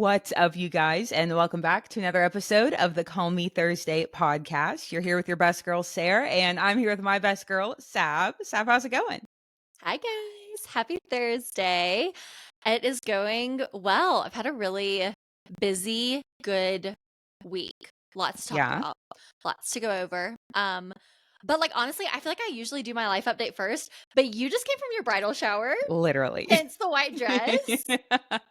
What's up, you guys, and welcome back to another episode of the Call Me Thursday podcast. You're here with your best girl, Sarah, and I'm here with my best girl, Sav. Sav, how's it going? Hi, guys. Happy Thursday. It is going well. I've had a really busy, good week. Lots to talk Yeah, about, lots to go over. But honestly, I feel like I usually do my life update first, but you just came from your bridal shower, literally. hence the white dress.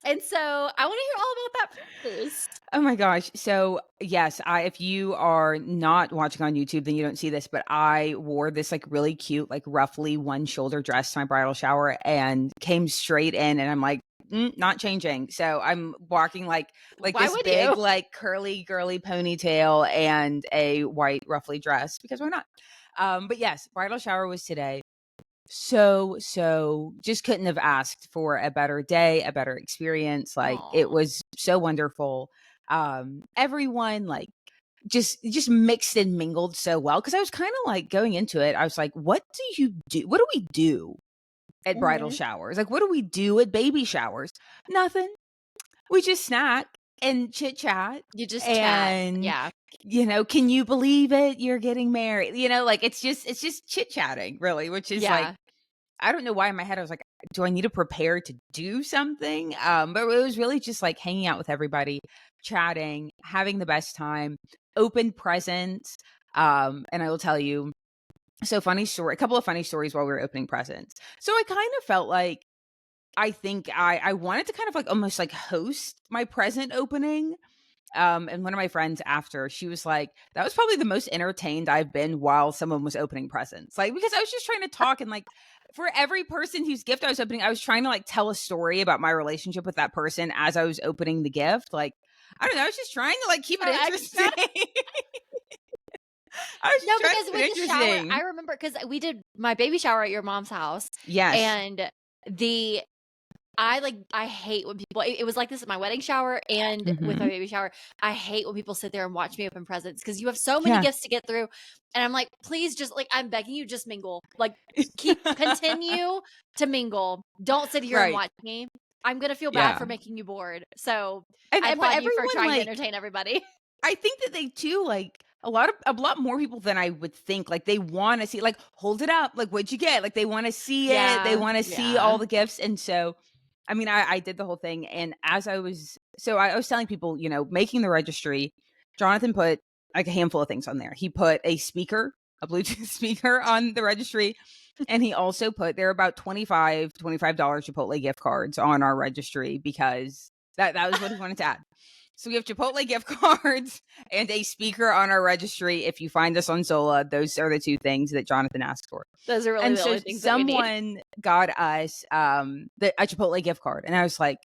And so I want to hear all about that first. Oh my gosh. So, yes, if you are not watching on YouTube, then you don't see this, but I wore this really cute, roughly one shoulder dress to my bridal shower and came straight in, and I'm like, not changing. So I'm walking like Why this would big, you? curly girly ponytail and a white ruffly dress, because why not? But yes, bridal shower was today. So just couldn't have asked for a better day, a better experience. It Aw. was so wonderful. Everyone just mixed and mingled so well, because I was kind of going into it, I was like, what do we do at bridal Mhm. showers? What do we do at baby showers? Nothing. We just snack and chit chat. You just chat. And Yeah. can you believe it, you're getting married? It's just chit chatting, really, which is Yeah. I don't know why in my head I was like, do I need to prepare to do something? But it was really just hanging out with everybody, chatting, having the best time, open presents. And I will tell you, a couple of funny stories while we were opening presents. So I kind of felt like, I think I wanted to kind of almost host my present opening. And one of my friends after, she was like, that was probably the most entertained I've been while someone was opening presents. Because I was just trying to talk, and for every person whose gift I was opening, I was trying to tell a story about my relationship with that person as I was opening the gift. I don't know, I was just trying to keep it So interesting. extra. I was No, just trying to because keep it with the shower, I interesting. remember because we did my baby shower at your mom's house, Yes. and I hate when people. It was like this at my wedding shower and with my Hmm. baby shower. I hate when people sit there and watch me open presents because you have so many Yeah. gifts to get through, and I'm like, please, just I'm begging you, just mingle. Continue to mingle. Don't sit here and Right. watch me. I'm gonna feel bad Yeah. for making you bored. So And, I but applaud you for everyone trying to entertain everybody. I think that they too, a lot more people than I would think, they want to see, hold it up, what'd you get? They want to see it. They Yeah, want to see all yeah. the gifts. And so, I mean, I did the whole thing. And as I was telling people, making the registry, Jonathan put a handful of things on there. He put a Bluetooth speaker on the registry. And he also put, there are about $25 Chipotle gift cards on our registry, because that was what he wanted to add. So we have Chipotle gift cards and a speaker on our registry. If you find us on Zola, those are the two things that Jonathan asked for. Those are really And the so only things that we need. someone got us a Chipotle gift card. And I was like,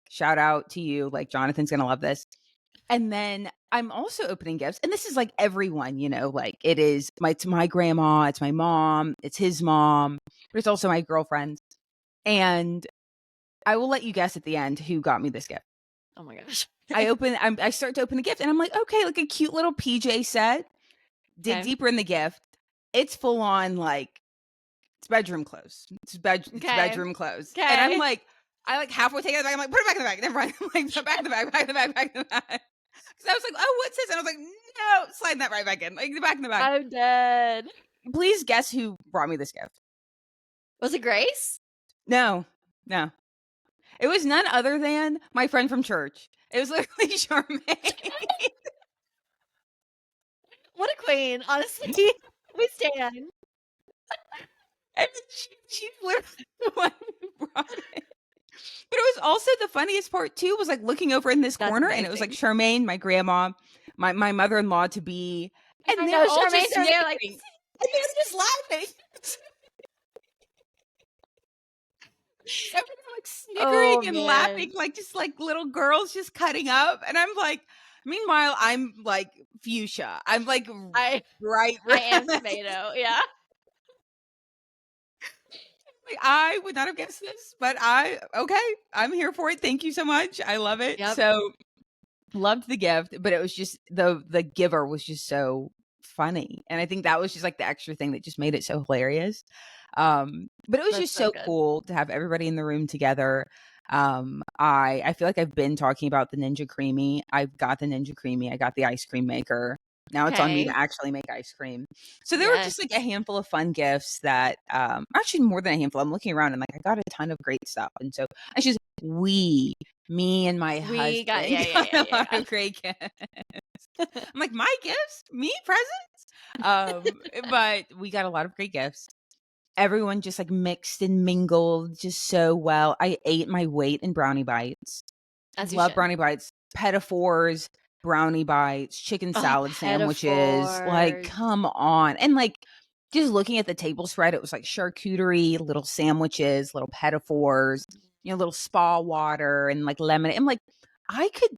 shout out to you. Jonathan's going to love this. And then I'm also opening gifts. And this is everyone, it's my grandma, it's my mom, it's his mom, but it's also my girlfriend. And I will let you guess at the end who got me this gift. Oh my gosh. I start to open the gift, and I'm like, okay, a cute little PJ set. Dig Okay. deeper in the gift. It's full on it's bedroom clothes. It's Okay. bedroom clothes. Okay. And I'm like, I halfway take it out of the bag. I'm like, put it back in the bag. Never mind. I'm like, back in the bag, back in the bag, back in the bag. Because I was like, oh, what's this? And I was like, no, slide that right back in. The back in the bag. I'm dead. Please guess who brought me this gift. Was it Grace? No. It was none other than my friend from church. It was literally Charmaine. What a queen, honestly. We stand. And she's literally the one who brought it. But it was also, the funniest part too was looking over in this That's corner, and it was amazing. Charmaine, my grandma, my mother-in-law to be, and I they know, were all just Charmaine's over there, like, snickering. And they were just laughing. Everyone snickering oh and man. laughing, just little girls just cutting up. And I'm like, meanwhile, I'm fuchsia. I'm I bright I red. am tomato, yeah. I would not have guessed this, but I'm here for it. Thank you so much. I love it. Yep. So loved the gift, but it was just the giver was just so funny. And I think that was just the extra thing that just made it so hilarious. But it was That's just so so good. cool to have everybody in the room together. I feel like I've been talking about the Ninja Creamy. I've got the Ninja Creamy. I got the ice cream maker. Now it's on me to Okay. actually make ice cream. So there were Yes. just like a handful of fun gifts that, actually more than a handful. I'm looking around and like I got a ton of great stuff. And so I should me and my We got husband got a lot of great gifts. I'm like, my gifts, me presents. But we got a lot of great gifts. Everyone just like mixed and mingled just so well. I ate my weight in brownie bites. As you Love should. brownie bites, pedophores, brownie bites, chicken Oh, salad sandwiches. Like, pedophores. come on. And like, just looking at the table spread, it was like charcuterie, little sandwiches, little pedophores, little spa water and like lemonade. I'm like, I could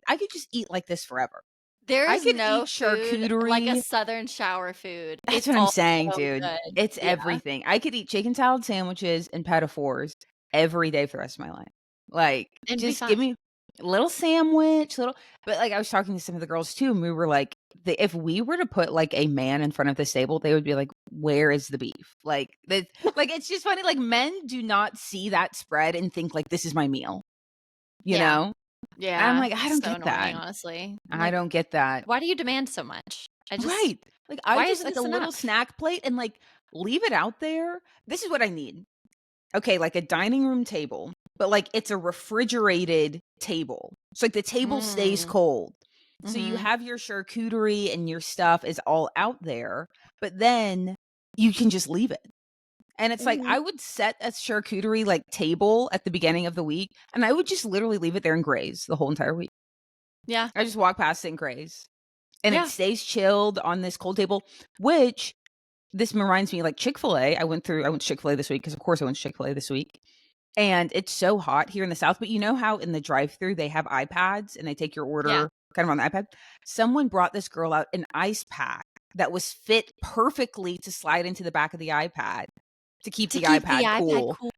I could just eat like this forever. There I is could no eat food like a charcuterie. Southern shower food. That's It's what I'm all saying, so dude. good. It's Yeah, everything. I could eat chicken salad sandwiches and pedophores every day for the rest of my life. Like, and be just give fine. me a little sandwich, but like I was talking to some of the girls too, and we were like, if we were to put like a man in front of this table, they would be like, "Where is the beef?" Like it's just funny. Like men do not see that spread and think like this is my meal. You Yeah. know? And I'm Yeah. like, I It's don't so get that. annoying, honestly. I'm I like, don't get that. why do you demand so much? Right. Like I Why just isn't like a this little enough? snack plate and like leave it out there. This is what I need. Okay, like a dining room table, but like it's a refrigerated table. So like the table stays Mm. cold. So you Mhm. have your charcuterie and your stuff is all out there, but then you can just leave it. And it's like Mhm. I would set a charcuterie like table at the beginning of the week and I would just literally leave it there and graze the whole entire week. Yeah. I just walk past it and graze. And it Yeah. stays chilled on this cold table, which this reminds me like Chick-fil-A. I went to Chick-fil-A this week because of course I went to Chick-fil-A this week. And it's so hot here in the South, but you know how in the drive-through they have iPads and they take your Yeah. order kind of on the iPad? Someone brought this girl out an ice pack that was fit perfectly to slide into the back of the iPad to keep To the keep the iPad iPad cool. cool.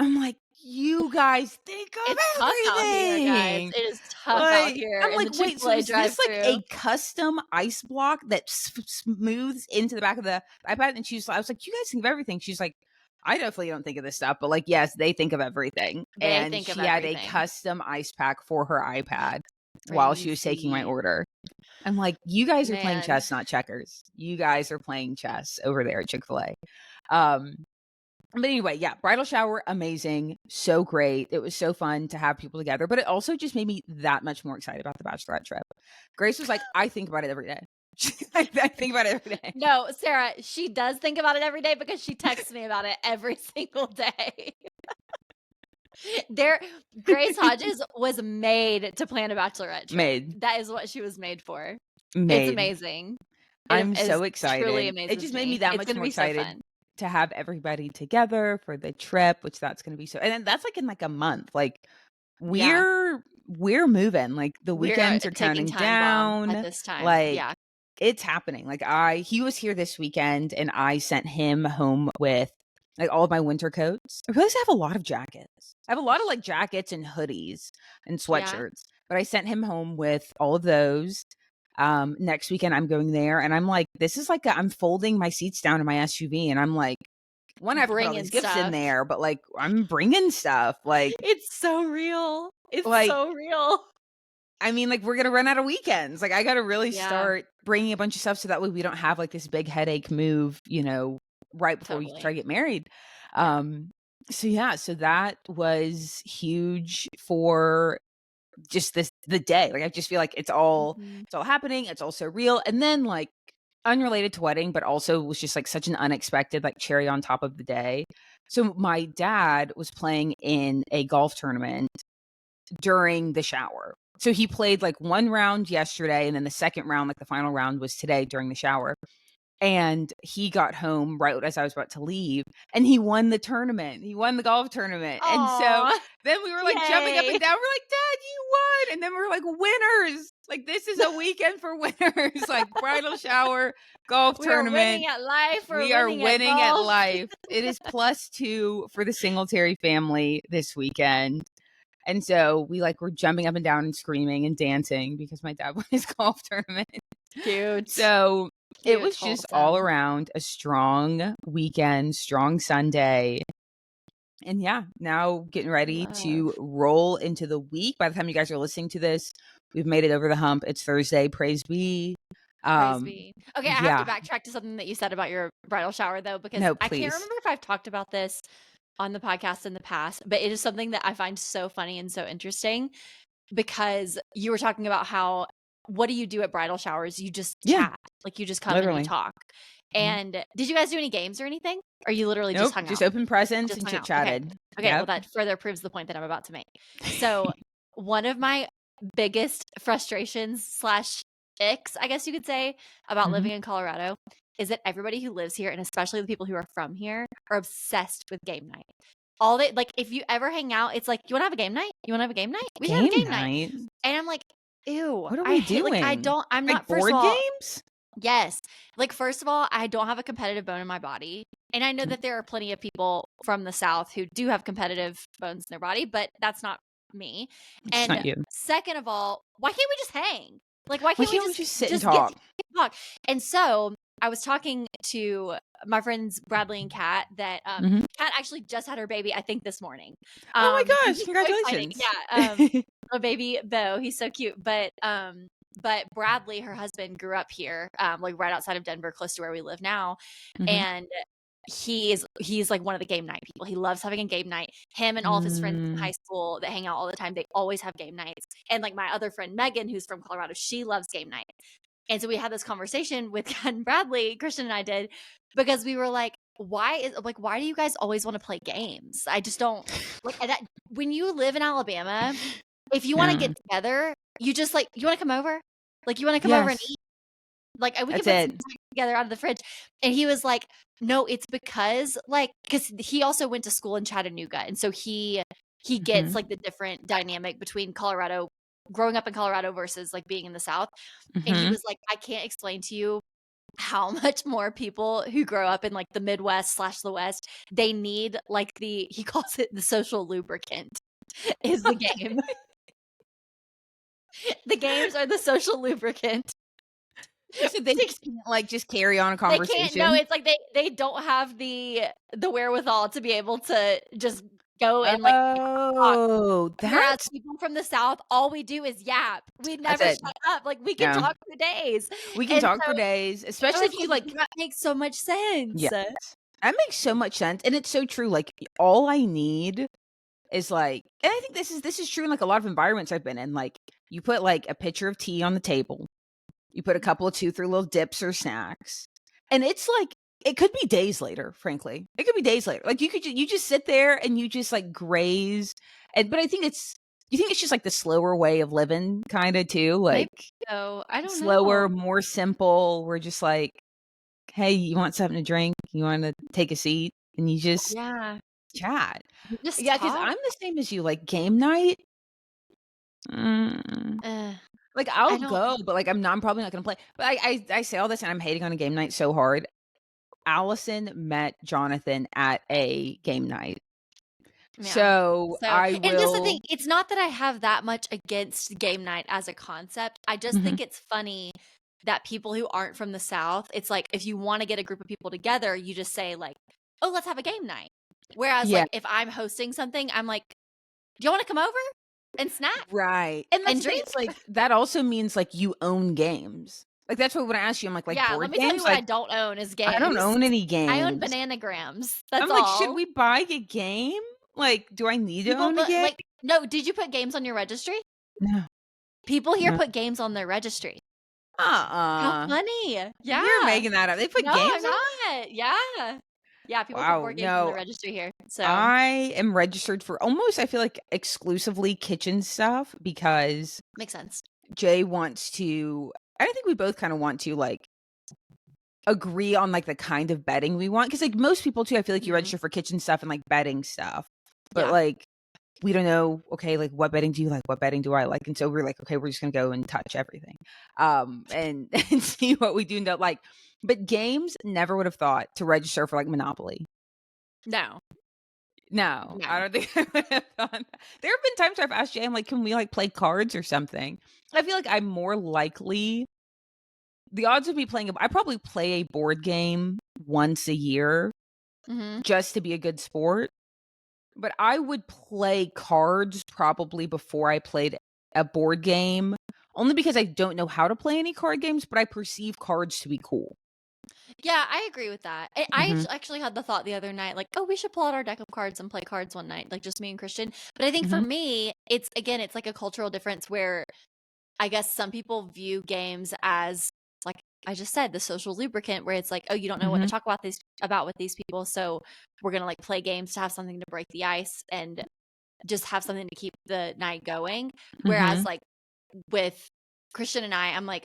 I'm like, you guys think of It's tough out here, guys. everything. It is tough out Like, here I'm in the like, wait, so Chick-fil-A is this like drive-through. a custom ice block that smooths into the back of the iPad? And I was like, you guys think of everything. She's like, I definitely don't think of this stuff, but like, yes, they think of everything. They And think of she had a everything. custom ice pack for her iPad while she was taking my Crazy. order. I'm like, you guys are playing Man. chess, not checkers. You guys are playing chess over there at Chick-fil-A. Um, but anyway, yeah, bridal shower, amazing. So great. It was so fun to have people together, but it also just made me that much more excited about the bachelorette trip. Grace was like, I think about it every day. I think about it every day. No, Sarah, she does think about it every day because she texts me about it every single day. Grace Hodges was made to plan a bachelorette trip. Made. That is what she was made for. It's Made. amazing. It I'm is so truly excited. It amazes just made me me. that It's much gonna more be so excited fun. to have everybody together for the trip, which that's going to be so. And then that's like in like a month. Like Yeah. we're moving. Like the We're weekends are taking counting time bomb at down. this time. Like Yeah. it's happening. Like he was here this weekend and I sent him home with like all of my winter coats. I realize I have a lot of jackets. I have a lot of like jackets and hoodies and Yeah. sweatshirts, but I sent him home with all of those. Next weekend I'm going there and I'm like, this is like I'm folding my seats down in my SUV and I'm like, one, I have to put all Bringing these gifts in stuff. there, but like I'm bringing stuff. It's so real. It's Like so real. I mean, like we're gonna run out of weekends. Like I gotta really Yeah, start bringing a bunch of stuff so that way we don't have like this big headache move, right before we try totally. to get married. Yeah. So yeah, so that was huge for just the day. Like I just feel like Mhm. it's all happening. It's all so real. And then like unrelated to wedding, but also was just like such an unexpected like cherry on top of the day. So my dad was playing in a golf tournament during the shower. So he played like one round yesterday, and then the second round, like the final round, was today during the shower. And he got home right as I was about to leave, and he won the tournament. He won the golf tournament. And so Aw, then we were like jumping up and yay. down. We're like, Dad, you won. And then we were like, winners. Like, this is a weekend for winners. Like, bridal shower, golf We are tournament. winning at life. We're We are winning at winning at golf. life. It is +2 for the Singletary family this weekend. And so we like were jumping up and down and screaming and dancing because my dad won his golf tournament. Cute. So it Cute, was just all wholesome. around a strong weekend, strong Sunday. And yeah, now getting ready Love. to roll into the week. By the time you guys are listening to this, we've made it over the hump. It's Thursday. Praise be. Praise be. Okay, I have to Yeah. backtrack to something that you said about your bridal shower, though, because No, I can't please. remember if I've talked about this on the podcast in the past, but it is something that I find so funny and so interesting because you were talking about how what do you do at bridal showers? You just Yeah, chat. Like you just come and you literally. talk. Mhm. And did you guys do any games or anything? Or you literally just Nope. hung Just out? open presents Just and hung chit out. Okay. chatted. Okay, well Yep. that further proves the point that I'm about to make. So, one of my biggest frustrations slash icks, I guess you could say, about Mhm. living in Colorado is that everybody who lives here, and especially the people who are from here, are obsessed with game night. All they like, if you ever hang out, it's like, you want to have a game night? You want to have a game night? We should have a Game game night. night. And I'm like, ew, What are I we hate, like, doing? I'm Like not, first of board all, games? yes. Like, first of all, I don't have a competitive bone in my body. And I know that there are plenty of people from the South who do have competitive bones in their body, but that's not me. It's And not you. second of all, why can't we just hang? Like, why Why can't we can't we just sit and just get talk? to talk? And so I was talking to my friends Bradley and Kat that Mhm. Kat actually just had her baby, I think this morning. Oh my Which gosh! is so exciting. Congratulations. Yeah. A baby Bo, he's so cute. But Bradley, her husband, grew up here, like right outside of Denver, close to where we live now. Mhm. And he's like one of the game night people. He loves having a game night. Him and all of his friends from Mm. high school that hang out all the time, they always have game nights. And like my other friend Megan, who's from Colorado, she loves game night. And so we had this conversation with Ken and Bradley, Christian and I did, because we were like, why do you guys always want to play games? I just don't like that. When you live in Alabama, if you want to Yeah. get together, you just like, you want to come over? Like, you want to come over and Yes. eat? Like, we can That's put some it. snacks together out of the fridge. And he was like, no, it's because like, because he also went to school in Chattanooga. And so he gets Mhm. like the different dynamic between Colorado, growing up in Colorado versus like being in the South. And he Mhm. was like, I can't explain to you how much more people who grow up in like the Midwest slash the West, they need like he calls it the social lubricant is the game. The games are the social lubricant. So they just can't, like, just carry on a They can't, no, conversation? it's like they don't have the wherewithal to be able to just go and like talk. Oh, Whereas that's people from the South, all we do is yap. We that's never it. shut up. Like we can No. talk for days. We can And talk so for days, I especially was if you, like, like. that makes so much sense. Yes. That makes so much sense, and it's so true, like, all I need is, like, and I think this is true in, like, a lot of environments I've been in, like, you put, like, a pitcher of tea on the table, you put a couple of 2, 3 little dips or snacks, and it's, like, it could be days later, frankly. It could be days later. Like, you just sit there and you just, like, graze, but I think you think it's just, like, the slower way of living kinda too? Maybe Like, so. I don't slower, know. more simple. We're just like, "Hey, you want something to drink? You wanna take a seat?" And you just Yeah. chat. You just Yeah, because 'cause talk. I'm the same as you, like, game night, mm, Uh, like, I I'll don't go, but, like, I'm probably not gonna play. But I say all this, and I'm hating on a game night so hard. Allison met Jonathan at a game night. yeah. So, So, I and that's the thing, will. it's not that I have that much against game night as a concept. I just Mhm. think it's funny that people who aren't from the South, it's like if you want to get a group of people together, you just say like, "Oh, let's have a game night." Whereas Yeah, like if I'm hosting something, I'm like, "Do you want to come over and snack right, and that's and the thing, drink?" it's like, that also means, like, you own games. Like, that's what when I ask you, I'm like, Yeah, let board me tell you games? what I Like, don't own is I don't games. own any I own games. bananagrams. That's I'm like, "Should all. we buy a game? Like, do I need to People own a put game?" like no, did you put games on your registry? No, People here no. put games on their registry. How Uh-uh. funny. You're Yeah. making that up. They put No, games I'm on. not. Yeah. Yeah, people put Wow, board games on their no. registry here. So, I am registered for almost, I feel like, exclusively kitchen stuff because makes sense. Jay wants to. I think we both kind of want to, like, agree on, like, the kind of bedding we want. Because, like, most people too, I feel like you Mhm. register for kitchen stuff and, like, bedding stuff. But, Yeah. like, we don't know, okay, like, what bedding do you like? What bedding do I like? And so we're like, okay, we're just gonna go and touch everything. And and see what we do and don't like. But games, never would have thought to register for, like, Monopoly. No. No, I No. don't think I would have done that. There have been times where I've asked Jay, I'm like, "Can we, like, play cards or something?" I feel like I'm more likely the odds of me playing I probably play a board game once a year Mhm. just to be a good sport, But I would play cards probably before I played a board game, only because I don't know how to play any card games, but I perceive cards to be cool. Yeah, I agree with that. I Mhm, actually had the thought the other night, like, oh, we should pull out our deck of cards and play cards one night, like just me and Christian. But I think for mhm, me, it's like a cultural difference where I guess some people view games as, like I just said, the social lubricant, where it's like, oh, you don't know what to mhm, talk about with these people, so we're gonna like play games to have something to break the ice and just have something to keep the night going. Whereas mhm. like with Christian and I'm like,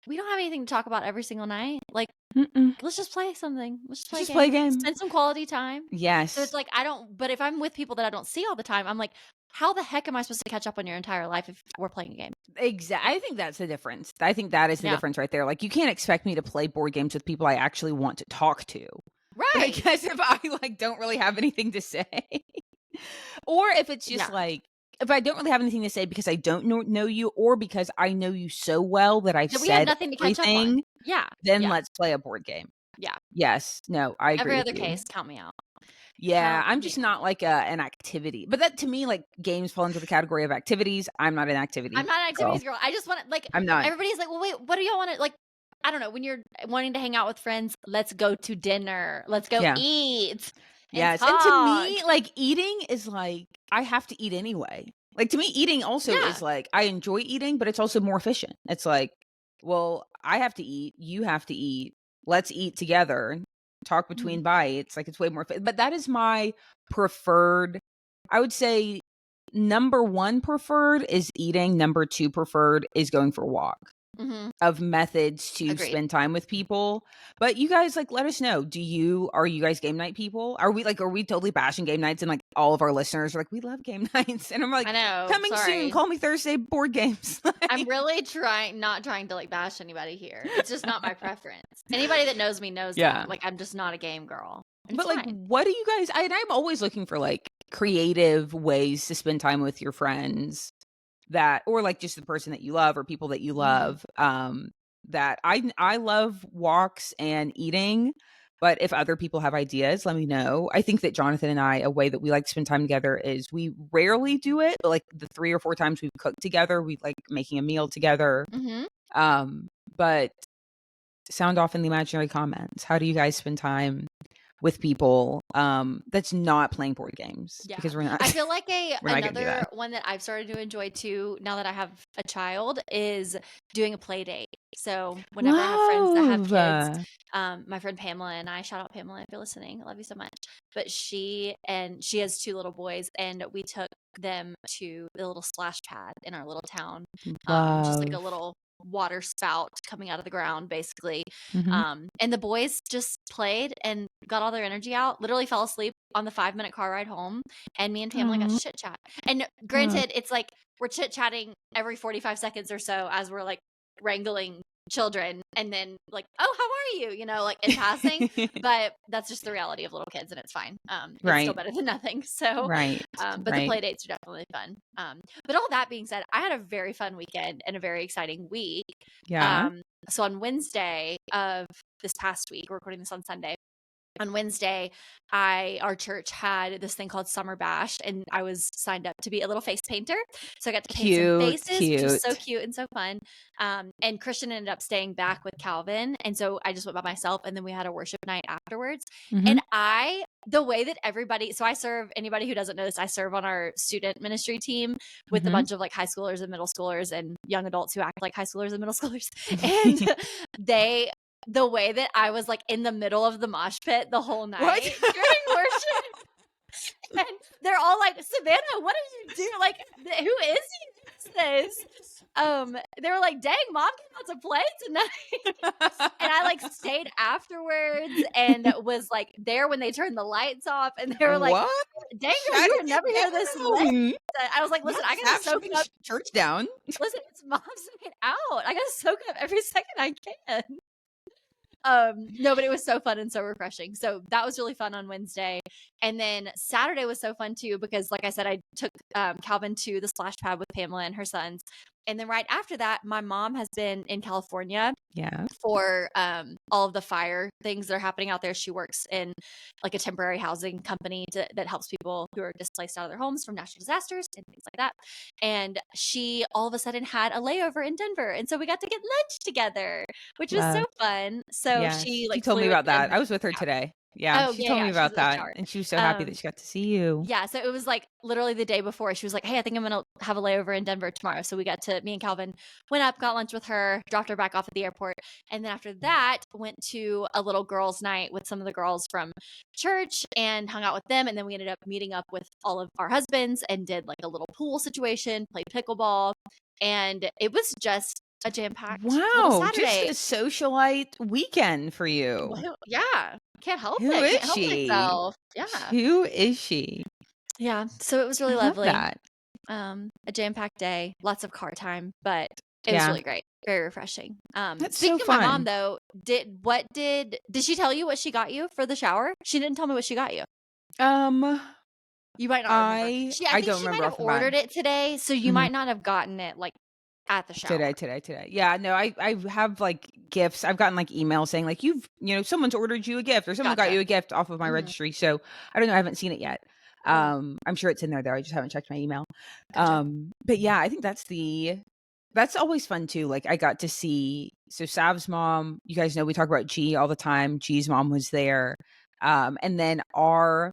we don't have anything to talk about every single night. Like, Mm-mm. let's just play something. Let's just Let's play a just play a game. game. Spend some quality time. So Yes. it's like I don't. But if I'm with people that I don't see all the time, I'm like, how the heck am I supposed to catch up on your entire life if we're playing a game? I think that's the difference. I think that is the Yeah. difference right there. Like, you can't expect me to play board games with people I actually want to talk to. I Right. guess if I, like, don't really have anything to say. Or if it's just, Yeah. like, if I don't really have anything to say because I don't know you, or because I know you so well that I've That we have said nothing to catch up on. everything, Yeah. then Yeah. let's play a board game. Yeah. Yes. No, I agree Every with other you. case, count me out. Yeah, Count I'm me just out. not like an activity. But that, to me, like, games fall into the category of activities. I'm not an I'm activity not an girl. activities girl. I just want to like I'm not. everybody's like, well, wait, what do y'all want to like? I don't know. When you're wanting to hang out with friends, let's go to dinner. Let's go Yeah. eat and Yes, and to talk. me, like, eating is, like, I have to eat anyway. Like, to me, eating also is, Yeah. like, I enjoy eating, but it's also more efficient. It's like, well, I have to eat, you have to eat, let's eat together, talk Mhm. between bites, like, it's way more but that is my preferred. I would say number 1 preferred is eating, number 2 preferred is going for a walk. Mhm. Of methods to Agreed. spend time with people. But you guys, like, let us know. Are you guys game night people? Are we totally bashing game nights and, like, all of our listeners are like, "We love game nights." And I'm like, I know. "Coming soon. Sorry. Call me Thursday board games." I'm Like, really not trying to like bash anybody here. It's just not my preference. Anybody that knows me knows yeah. that. Like I'm just not a game girl. And it's But, like, fine. what do you guys I'm always looking for, like, creative ways to spend time with your friends that, or, like, just the person that you love or people that you Mhm. love, that I love walks and eating, but if other people have ideas, let me know. I think that Jonathan and I, a way that we like to spend time together is we rarely do it, but, like, the 3 or 4 times we've cooked together, we like making a meal together, Mhm. um, but sound off in the imaginary comments. How do you guys spend time with people, that's not playing board games? Yeah. Because we're not I feel like we're not gonna do that. another one that I've started to enjoy too now that I have a child is doing a play date. So whenever I have friends that have Love. kids, my friend Pamela and I, shout out Pamela if you're listening, I love you so much. But she has two little boys, and we took them to the little splash pad in our little town, which is like a Love. little water spout coming out of the ground basically. Mhm. And the boys just played and got all their energy out, literally fell asleep on the 5-minute car ride home, and me and Pamela got to Aw, chit chat. And aw. granted, it's like we're chit chatting every 45 seconds or so as we're like wrangling children, and then like, oh, how are you? You know, like in passing. But that's just the reality of little kids, and it's fine. It's still Right, better than nothing. So, right, but the right. play dates are definitely fun. But all that being said, I had a very fun weekend and a very exciting week. Yeah. Um, so on Wednesday of this past week, we're recording this on Sunday. On Wednesday, our church had this thing called Summer Bash, and I was signed up to be a little face painter. So I got to paint some Cute, faces, which was so cute. cute and so fun. And Christian ended up staying back with Calvin, and so I just went by myself, and then we had a worship night afterwards. Mhm, And the way that everybody, so I serve, anybody who doesn't know this, I serve on our student ministry team with a mhm. bunch of like high schoolers and middle schoolers and young adults who act like high schoolers and middle schoolers. And they the way that I was like in the middle of the mosh pit the whole What? night during worship, and they're all like, Savannah, what did you do? Like, who is he? Who's this? They were like, dang, mom came out to play tonight. And I like stayed afterwards and was like there when they turned the lights off, and they were like, What? dang girl, Shut you would never hear this late. it down. I was like, listen, I Mom's gotta half soak shutting up. church down. Listen, it's mom's night out. I gotta soak up every second I can. No, but it was so fun and so refreshing. So that was really fun on Wednesday. And then Saturday was so fun too, because like I said, I took Calvin to the splash pad with Pamela and her sons. And then right after that, my mom has been in California Yeah. for all of the fire things that are happening out there. She works in like a temporary housing company that helps people who are displaced out of their homes from natural disasters and things like that. And she all of a sudden had a layover in Denver. And so we got to get lunch together, which was so Love. fun. So Yes. she She like told me flew about in that. and I was with her yeah. today. Yeah. Oh, She yeah, told me yeah. She was about at the that. shower. And she was so happy that she got to see you. Yeah, so it was like literally the day before. She was like, "Hey, I think I'm gonna have a layover in Denver tomorrow." So me and Calvin went up, got lunch with her, dropped her back off at the airport, and then after that, went to a little girls' night with some of the girls from church and hung out with them. And then we ended up meeting up with all of our husbands and did like a little pool situation, played pickleball, and it was just a jam-packed little Wow. Just a Saturday. socialite weekend for you. Well, yeah, can't help Who it. is Can't help she? myself. Yeah, Who is she? yeah. So it was really I love lovely. that. A jam-packed day, lots of car time, but it was Yeah. really great. Very refreshing. That's so Speaking of my mom fun. though, did she tell you what she got you for the shower? She didn't tell me what she got you. Um, You might not remember. I I I think don't she might remember have off the bat. ordered it today, so you Mhm. might not have gotten it like at the shower. Today. Yeah, no, I have like gifts. I've gotten like emails saying like someone's ordered you a gift or someone got Gotcha. you a gift off of my Mhm. registry. So I don't know. I haven't seen it yet. Oh, I'm sure it's in there though. I just haven't checked my email. gotcha. But yeah, I think that's always fun too. Like I got to see Sav's mom. You guys know we talk about G all the time. G's mom was there. And then our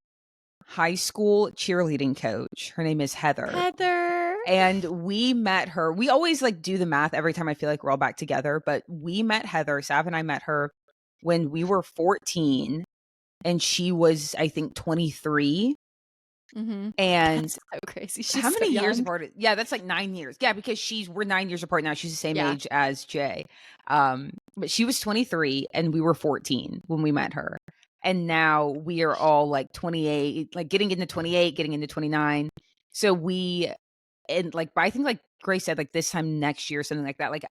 high school cheerleading coach. Her name is Heather. Heather. And we met her. We always like do the math every time I feel like we're all back together, but we met Heather. Sav and I met her when we were 14 and she was, I think, 23. Mhm. And That's so crazy. how She's so many years young. apart? Yeah, that's like 9 years. Yeah, because we're 9 years apart now. She's the same Yeah. age as Jay. But she was 23 and we were 14 when we met her. And now we are all like 28, like getting into 28, getting into 29. So and like, but I think like Grace said, like this time next year, something like that. Like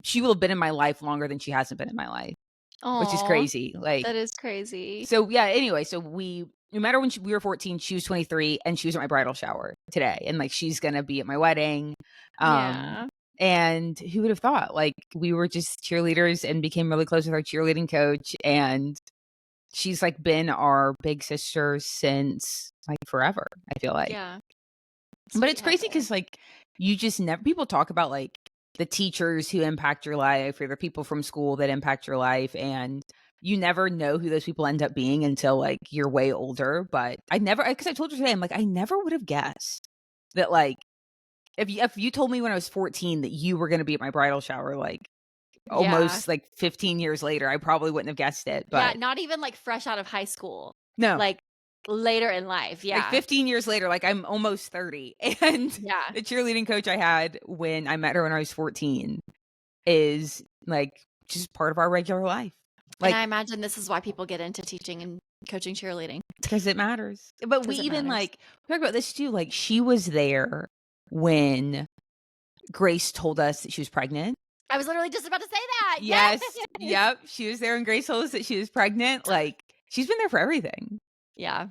she will have been in my life longer than she hasn't been in my life, which is Aw, crazy. Like, that is crazy. so yeah. Anyway, so no matter when we were 14, she was 23, and she was at my bridal shower today, and like she's gonna be at my wedding. Yeah. And who would have thought? Like we were just cheerleaders and became really close with our cheerleading coach, and she's like been our big sister since like forever. I feel like. Yeah. But Sweet it's crazy Heather. because like you just never people talk about like the teachers who impact your life or the people from school that impact your life, and you never know who those people end up being until like you're way older. But I never, because I told you today, I'm like I never would have guessed that like if you told me when I was 14 that you were going to be at my bridal shower, like Yeah. almost like 15 years later, I probably wouldn't have guessed it. Yeah, But not even like fresh out of high school. no, Like later in life. like Yeah. 15 years later, like I'm almost 30, and Yeah. the cheerleading coach I had when I met her when I was 14 is like just part of our regular life. And Like, I imagine this is why people get into teaching and coaching cheerleading because it matters. But we because it even matters. like we talk about this too. Like she was there when Grace told us that she was pregnant. I was literally just about to say that. Yes. Yep. She was there when Grace told us that she was pregnant. Like she's been there for everything. Yeah.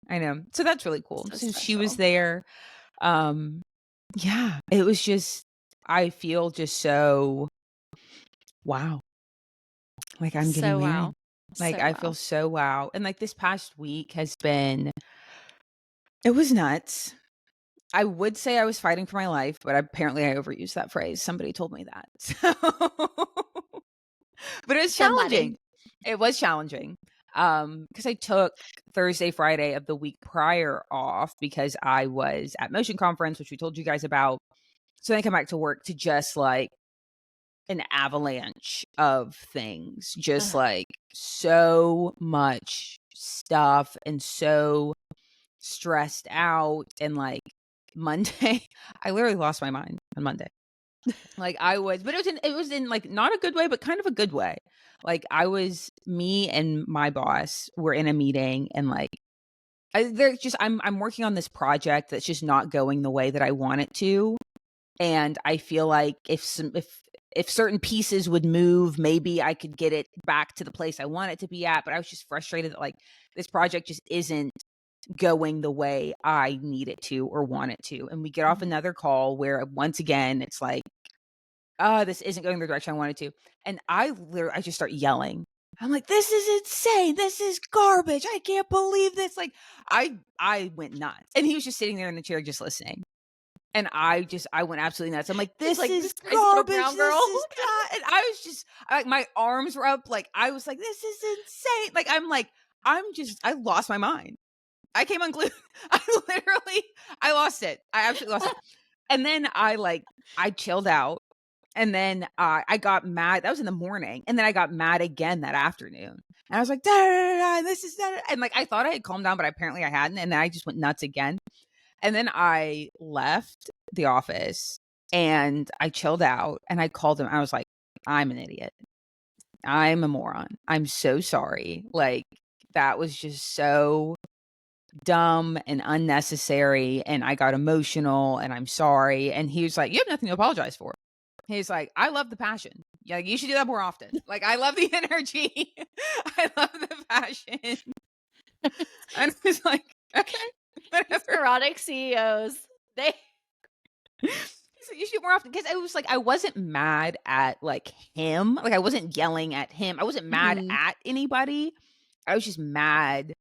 I know. So that's really cool. So So she was special. there. Yeah, it was just I feel just so wow. Like I'm getting So married. wow. Like So I wow. feel so wow. And like this past week has been it was nuts. I would say I was fighting for my life, but apparently I overused that phrase. Somebody told me that. But it was Somebody. challenging. It was challenging. Because I took Thursday, Friday of the week prior off because I was at Motion Conference, which we told you guys about. So then I come back to work to just like an avalanche of things, just Ugh. like so much stuff and so stressed out. And like Monday, I literally lost my mind on Monday. Like I was, but it was in like not a good way, but kind of a good way. Like me and my boss were in a meeting, and like I'm working on this project that's just not going the way that I want it to. And I feel like if certain pieces would move, maybe I could get it back to the place I want it to be at. But I was just frustrated that like this project just isn't going the way I need it to or want it to. And we get off another call where once again, it's like, this isn't going the direction I wanted to. And I just start yelling. I'm like, this is insane. This is garbage. I can't believe this. Like, I went nuts. And he was just sitting there in the chair just listening. And I went absolutely nuts. I'm like, this is garbage. This is not. And I was just like, my arms were up. Like, I was like, this is insane. Like, I lost my mind. I came unglued. I lost it. I absolutely lost it. And then I chilled out. And then I got mad. That was in the morning. And then I got mad again that afternoon. And I was like, da, da, da, da, this is da, da. And like, I thought I had calmed down, but apparently I hadn't. And then I just went nuts again. And then I left the office and I chilled out and I called him. I was like, I'm an idiot. I'm a moron. I'm so sorry. Like, that was just so dumb and unnecessary. And I got emotional and I'm sorry. And he was like, you have nothing to apologize for. He's like, I love the passion. Yeah, you should do that more often. Like, I love the energy. I love the passion. And I was like, okay. These neurotic CEOs, they so you should more often, because it was like I wasn't mad at like him, like I wasn't yelling at him, I wasn't mad at anybody. I was just mad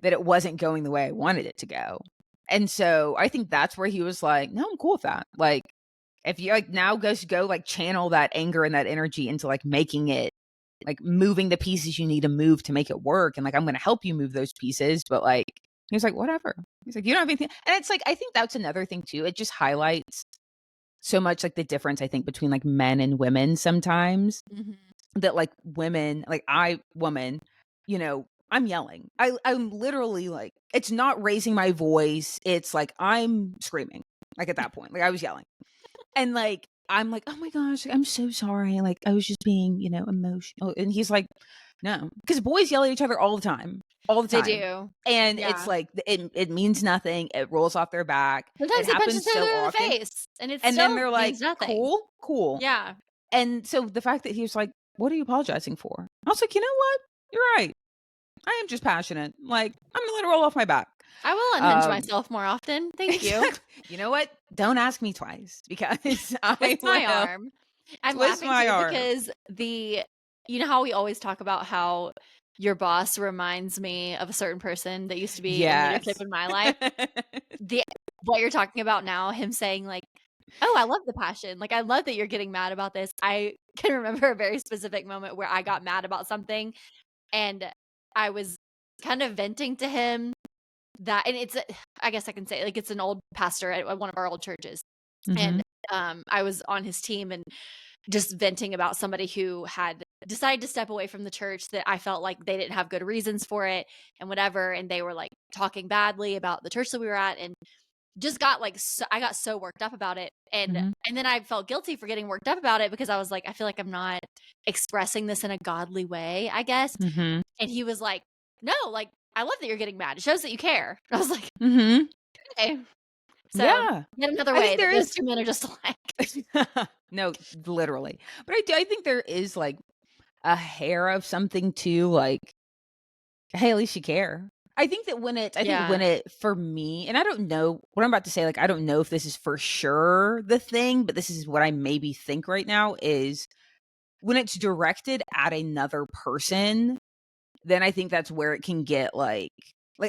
that it wasn't going the way I wanted it to go. And so I think that's where he was like, no, I'm cool with that. Like, if you like now go like channel that anger and that energy into like making it, like moving the pieces you need to move to make it work, and like I'm going to help you move those pieces, but like he was like, whatever. He's like, you don't have anything. And it's like, I think that's another thing too. It just highlights so much like the difference, I think, between like men and women sometimes. That like women, like woman, you know, I'm yelling. I'm literally like, it's not raising my voice. It's like, I'm screaming. Like at that point, like I was yelling. And like, I'm like, oh my gosh, I'm so sorry. Like I was just being, you know, emotional. And he's like, no, because boys yell at each other all the time. All the time. They do. And it's like, it means nothing. It rolls off their back. Sometimes it they punch happens each other so in the often. face. And then they're like, cool. Yeah. And so the fact that he was like, what are you apologizing for? I was like, you know what? You're right. I am just passionate. Like, I'm going to let it roll off my back. I will unhinge myself more often. Thank you. You know what? Don't ask me twice, because Twist my arm. I'm laughing too because you know how we always talk about how your boss reminds me of a certain person that used to be in leadership in my life. What you're talking about now, him saying like, oh, I love the passion. Like, I love that you're getting mad about this. I can remember a very specific moment where I got mad about something and I was kind of venting to him that, and I guess I can say, like, it's an old pastor at one of our old churches. And I was on his team and just venting about somebody who had decided to step away from the church, that I felt like they didn't have good reasons for it and whatever. And they were like talking badly about the church that we were at, and just got like, I got so worked up about it. And then I felt guilty for getting worked up about it, because I was like, I feel like I'm not expressing this in a godly way, I guess. And he was like, no, like, I love that you're getting mad. It shows that you care. I was like, okay. So yet another way that those two men are just alike. No, literally. But I think there is like a hair of something too, like, hey, at least you care. I think that when it, for me, and I don't know what I'm about to say, like, I don't know if this is for sure the thing, but this is what I maybe think right now, is when it's directed at another person, then I think that's where it can get like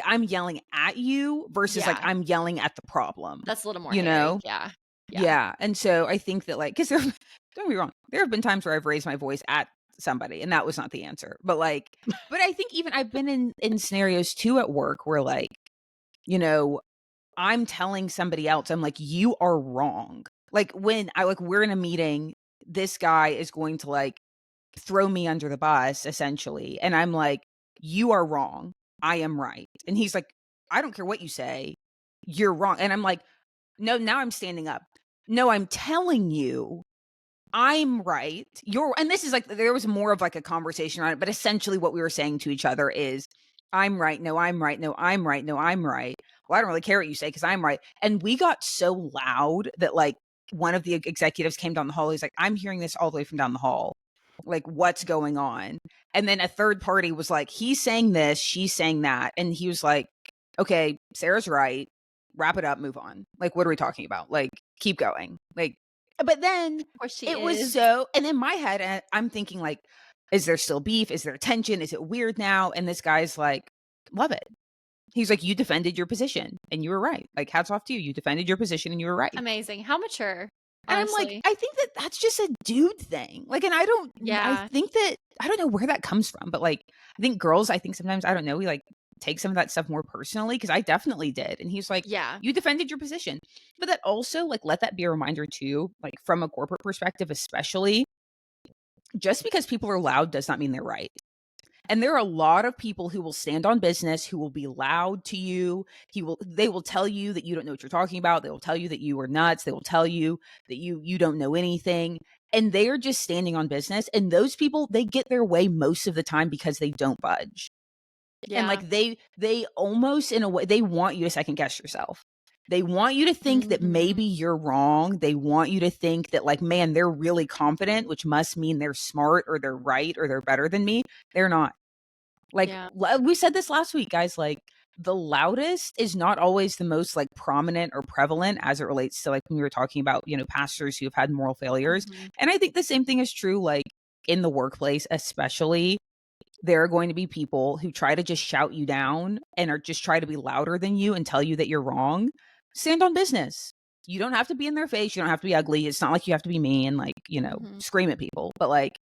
I'm yelling at you versus like I'm yelling at the problem. That's a little more, you know? Yeah. And so I think that like, because don't get me wrong, there have been times where I've raised my voice at somebody and that was not the answer. But like, but I think even I've been in scenarios too at work where like, you know, I'm telling somebody else, I'm like, you are wrong. Like when we're in a meeting, this guy is going to like throw me under the bus essentially. And I'm like, you are wrong. I am right. And he's like, I don't care what you say. You're wrong. And I'm like, no, now I'm standing up. No, I'm telling you I'm right. And this is like, there was more of like a conversation on it, but essentially what we were saying to each other is, I'm right. No, I'm right. No, I'm right. No, I'm right. Well, I don't really care what you say because I'm right. And we got so loud that like one of the executives came down the hall. He's like, I'm hearing this all the way from down the hall. Like, what's going on? And then a third party was like, he's saying this, she's saying that. And he was like, okay, Sarah's right. Wrap it up, move on. Like, what are we talking about? Like, keep going. Like, but then Of course she it was is. so, and in my head, I'm thinking, like, is there still beef? Is there tension? Is it weird now? And this guy's like, love it. He's like, you defended your position and you were right. Like, hats off to you. You defended your position and you were right. Amazing. How mature, And I'm like, honestly. I think that that's just a dude thing. Like, and I Yeah. think that, I don't know where that comes from, but like, I think girls, I think sometimes, I don't know, we like take some of that stuff more personally, because I definitely did. And he's like, Yeah. you defended your position. But that also, like, let that be a reminder too, like, from a corporate perspective, especially, just because people are loud does not mean they're right. And there are a lot of people who will stand on business, who will be loud to you. They will tell you that you don't know what you're talking about. They will tell you that you are nuts. They will tell you that you don't know anything. And they are just standing on business. And those people, they get their way most of the time because they don't budge. And Yeah. like they almost, in a way, they want you to second guess yourself. They want you to think that maybe you're wrong. They want you to think that, like, man, they're really confident, which must mean they're smart or they're right or they're better than me. They're not. Like, Yeah. we said this last week, guys, like, the loudest is not always the most, like, prominent or prevalent as it relates to, like, when we were talking about, you know, pastors who have had moral failures. And I think the same thing is true, like, in the workplace, especially. There are going to be people who try to just shout you down and are just try to be louder than you and tell you that you're wrong. Stand on business. You don't have to be in their face. You don't have to be ugly. It's not like you have to be mean, like, you know, scream at people. But like,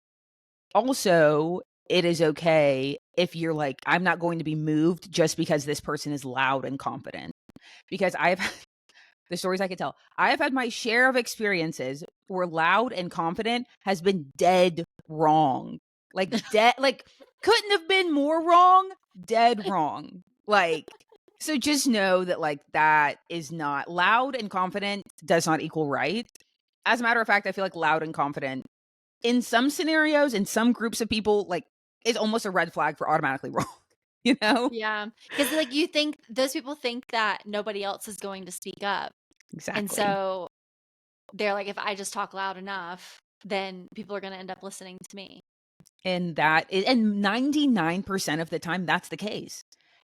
also, it is okay if you're like, I'm not going to be moved just because this person is loud and confident. Because the stories I could tell, I have had my share of experiences where loud and confident has been dead wrong. Like, like, couldn't have been more wrong, dead wrong. Like, so just know that, like, that is not, loud and confident does not equal right. As a matter of fact, I feel like loud and confident in some scenarios, in some groups of people, like, is almost a red flag for automatically wrong, you know? Yeah. Because, like, you think those people think that nobody else is going to speak up. And Exactly. so they're like, if I just talk loud enough, then people are going to end up listening to me. And 99% of the time, that's the case.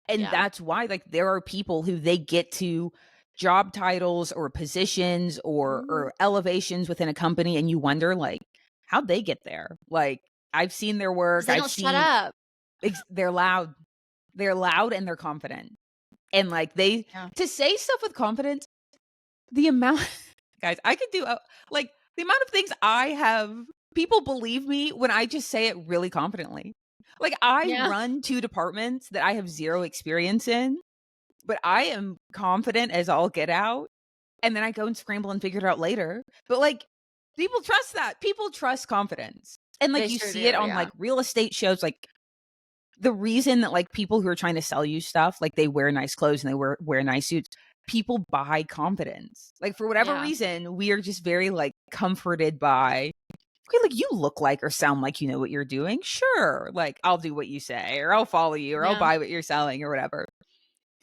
And Yeah. that's why, like, there are people who they get to job titles or positions or elevations within a company, and you wonder, like, how'd they get there? Like, I've seen their Because work. they I've don't shut seen up. they're loud. They're loud and they're confident. And like, Yeah. to say stuff with confidence, the amount guys, I could do like, the amount of things I have, people believe me when I just say it really confidently. Like, I Yeah. run 2 departments that I have 0 experience in, but I am confident as all get out, and then I go and scramble and figure it out later. But like, people trust that. People trust confidence. And like, They you sure see it do. on Yeah. like real estate shows, like, the reason that, like, people who are trying to sell you stuff, like, they wear nice clothes and they wear nice suits, people buy confidence. Like, for whatever Yeah. reason, we are just very, like, comforted by, okay, like, you look like or sound like you know what you're doing. Sure. Like, I'll do what you say, or I'll follow you, or I'll Yeah. buy what you're selling, or whatever.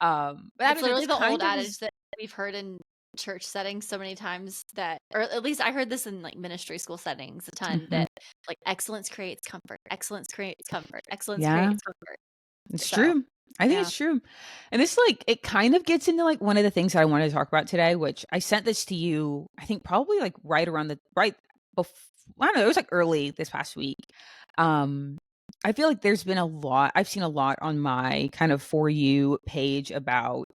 But I It's don't know, literally this the old kind of adage was, that we've heard in church settings so many times that, or at least I heard this in like ministry school settings a ton, mhm. that like excellence creates comfort, excellence creates comfort, excellence Yeah, creates comfort. it's So, true. I think yeah. it's true. And this, like, it kind of gets into, like, one of the things that I wanted to talk about today, which I sent this to you, I think probably like right before, I don't know, it was like early this past week. Um, I feel like there's been a lot, I've seen a lot on my kind of For You page about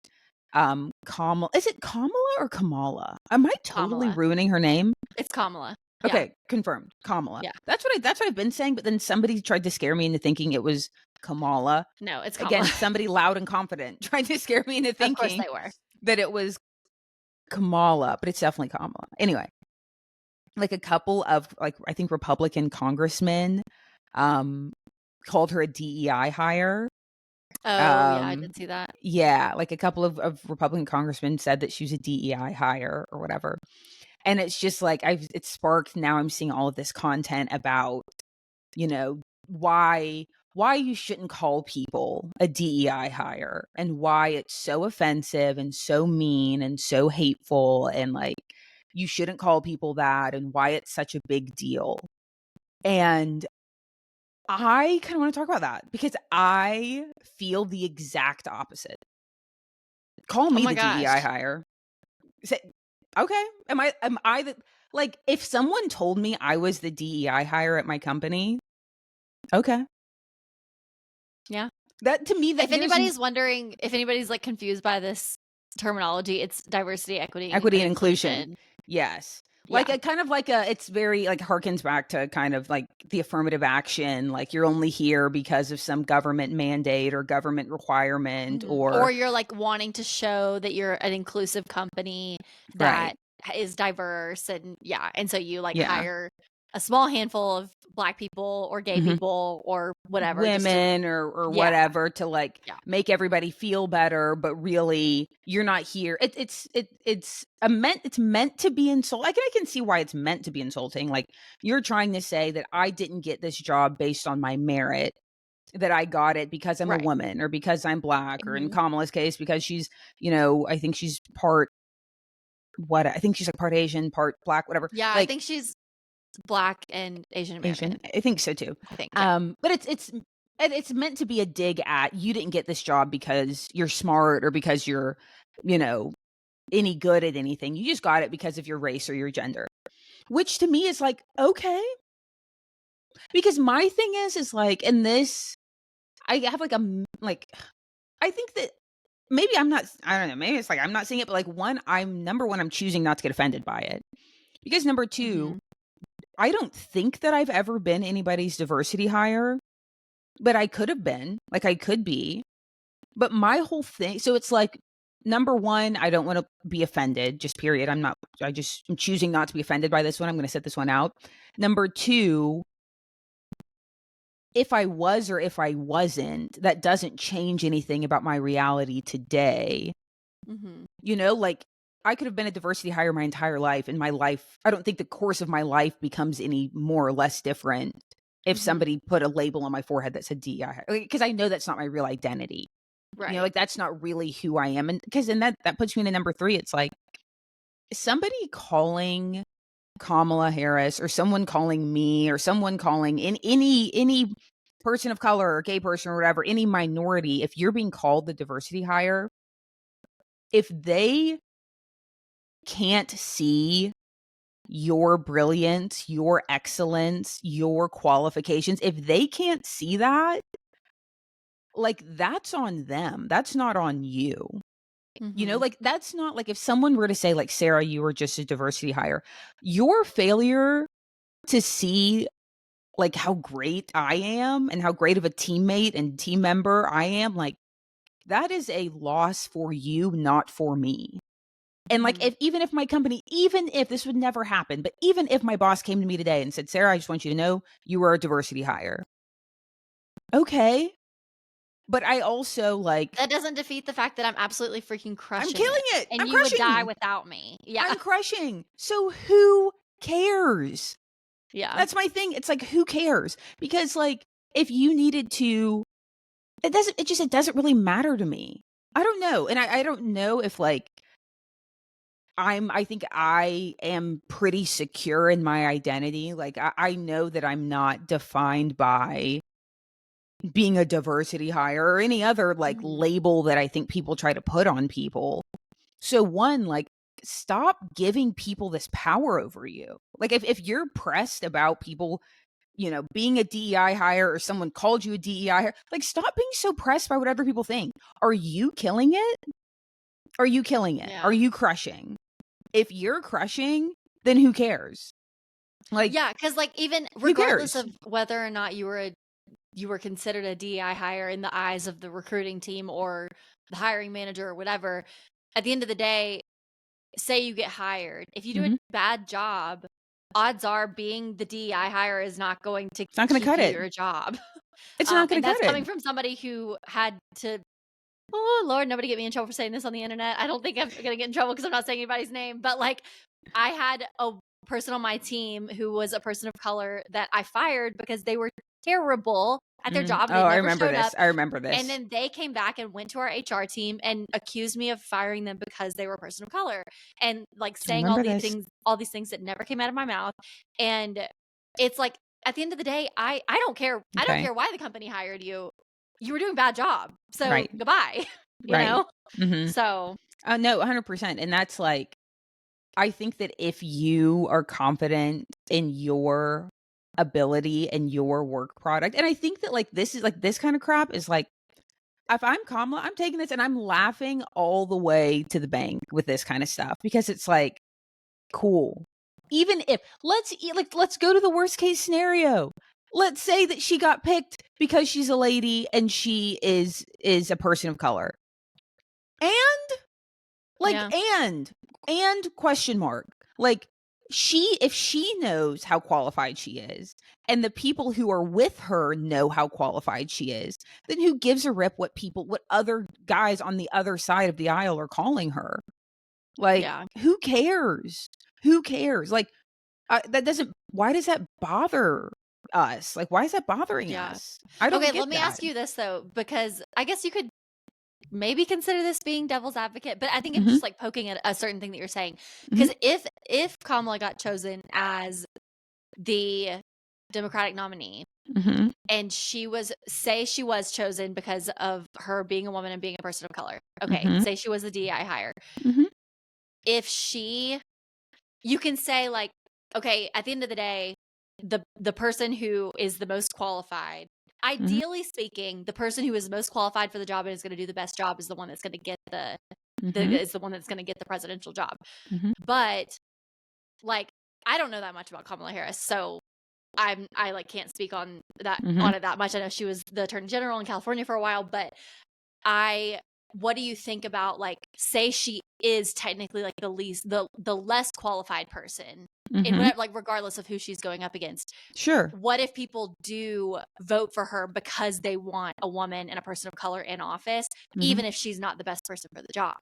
Kamala. Is it Kamala or Kamala? Am I totally Kamala. ruining her name? It's Kamala. Yeah. Okay, confirmed. Kamala. Yeah. That's what I've been saying, but then somebody tried to scare me into thinking it was Kamala. No, it's Kamala. Again, somebody loud and confident tried to scare me into Of course thinking they were. that it was Kamala, but it's definitely Kamala. Anyway, like, a couple of, like, I think Republican congressmen um called her a DEI hire. Oh, yeah, I did see that. Yeah, like, a couple of Republican congressmen said that she was a DEI hire or whatever. And it's just like, it's sparked, now I'm seeing all of this content about, you know, why you shouldn't call people a DEI hire, and why it's so offensive and so mean and so hateful, and like, you shouldn't call people that, and why it's such a big deal. And I kind of want to talk about that because I feel the exact opposite. Call Oh me my the DEI gosh. hire. Say, okay. Am I the, like, if someone told me I was the DEI hire at my company, okay. Yeah. That to me, that If there's anybody's wondering, if anybody's like confused by this terminology, it's diversity, equity, equity and and inclusion. inclusion. Yes. Like Yeah. a kind of like a, it's very like harkens back to kind of like the affirmative action. Like you're only here because of some government mandate or government requirement Or or, you're like wanting to show that you're an inclusive company right. that is diverse, and yeah, and so you like Yeah. hire a small handful of Black people or gay Mhm. people or whatever, just to Women or yeah, whatever to like yeah, make everybody feel better, but really you're not here. It's meant to be insulting. I can see why it's meant to be insulting. Like you're trying to say that I didn't get this job based on my merit, that I got it because I'm a right. woman or because I'm Black, or in Mhm. Kamala's case because she's, I think she's I think she's like part Asian, part Black, whatever. Yeah, I Like think she's Black and Asian Asian. American. I think so too. I think, yeah. But it's meant to be a dig at you didn't get this job because you're smart or because you're, you know, any good at anything. You just got it because of your race or your gender. Which to me is like, okay. Because my thing is like in this, I have like like I think that maybe I don't know, maybe it's like I'm not seeing it, but like number one, I'm choosing not to get offended by it. Because number two, Mhm. I don't think that I've ever been anybody's diversity hire. But I could have been, like I could be. But my whole thing, so it's like number one, I don't want to be offended, just period. I'm choosing not to be offended by this one. I'm going to set this one out. Number two, if I was or if I wasn't, that doesn't change anything about my reality today. Mhm. Like I could have been a diversity hire my entire life, and my life, I don't think the course of my life becomes any more or less different if Mhm. somebody put a label on my forehead that said DEI, because I know that's not my real identity. Right. Like that's not really who I am. And because then that puts me into number three. It's like somebody calling Kamala Harris or someone calling me or someone calling in any person of color or gay person or whatever, any minority, if you're being called the diversity hire, if they can't see your brilliance, your excellence, your qualifications, if they can't see that, like that's on them. That's not on you. Mhm. Like that's not like if someone were to say, like, Sarah, you were just a diversity hire, your failure to see like how great I am and how great of a teammate and team member I am, like that is a loss for you, not for me. And like Mhm. even if my company, even if this would never happen, but even if my boss came to me today and said, Sarah, I just want you to know you were a diversity hire. Okay. But I also like That doesn't defeat the fact that I'm absolutely freaking I'm crushing killing it, it. and I'm you would die crushing. without me. Yeah. I'm crushing. So who cares? Yeah. That's my thing. It's like, who cares? Because like, if you needed to, it doesn't really matter to me. I don't know. And I don't know if like, I think I am pretty secure in my identity. Like, I know that I'm not defined by being a diversity hire or any other like Mhm. label that I think people try to put on people. So one, like, stop giving people this power over you. Like if you're pressed about people, being a DEI hire or someone called you a DEI hire, like stop being so pressed by what other people think. Are you killing it? Are you killing it? Are Yeah. you crushing? If you're crushing, then who cares? Like, Yeah, because like even who regardless cares? of whether or not you were considered a DEI hire in the eyes of the recruiting team or the hiring manager or whatever, at the end of the day, say you get hired. If you do a Mhm. bad job, odds are being the DEI hire is not going to It's not going to keep cut you it. your job. It's not going And to cut that's it. coming from somebody who had to, oh Lord, nobody get me in trouble for saying this on the internet. I don't think I'm gonna get in trouble because I'm not saying anybody's name, but like I had a person on my team who was a person of color that I fired because they were terrible at their job. Oh, They I never remember showed up. this. I remember And this. then they came back and went to our HR team and accused me of firing them because they were a person of color and like I saying remember this. all these things that never came out of my mouth. And it's like at the end of the day, I don't care. I don't Okay. care why the company hired you. You were doing a bad job. So Right. goodbye. you Right. know? Mm-hmm. So, No, 100%. And that's like, I think that if you are confident in your ability and your work product, and I think that like this is like this kind of crap is like, if I'm Kamala, I'm taking this and I'm laughing all the way to the bank with this kind of stuff because it's like, cool. Even if let's go to the worst case scenario. Let's say that she got picked because she's a lady and she is a person of color. And like yeah. and question mark. Like if she knows how qualified she is and the people who are with her know how qualified she is, then who gives a rip what other guys on the other side of the aisle are calling her? Like, Yeah. who cares? Who cares? Like, that doesn't, why does that bother us? Like, why is that bothering Yeah. us? I don't Okay, get let me that. ask you this though, because I guess you could maybe consider this being devil's advocate, but I think I'm Mm-hmm. just like poking at a certain thing that you're saying. Mm-hmm. Because if Kamala got chosen as the Democratic nominee Mm-hmm. and she was chosen because of her being a woman and being a person of color. Okay, Mm-hmm. say she was a DEI hire. Mm-hmm. If you can say like, okay, at the end of the day, the person who is the most qualified, Mm-hmm. ideally speaking, the person who is most qualified for the job and is going to do the best job is the one that's going to get Mm-hmm. is the one that's going to get the presidential job. Mm-hmm. But like, I don't know that much about Kamala Harris, so I like can't speak on Mm-hmm. it that much. I know she was the attorney general in California for a while, but what do you think about like, say she is technically like the less qualified person in Mm-hmm. whatever, like regardless of who she's going up against? Sure. What if people do vote for her because they want a woman and a person of color in office, Mm-hmm. even if she's not the best person for the job?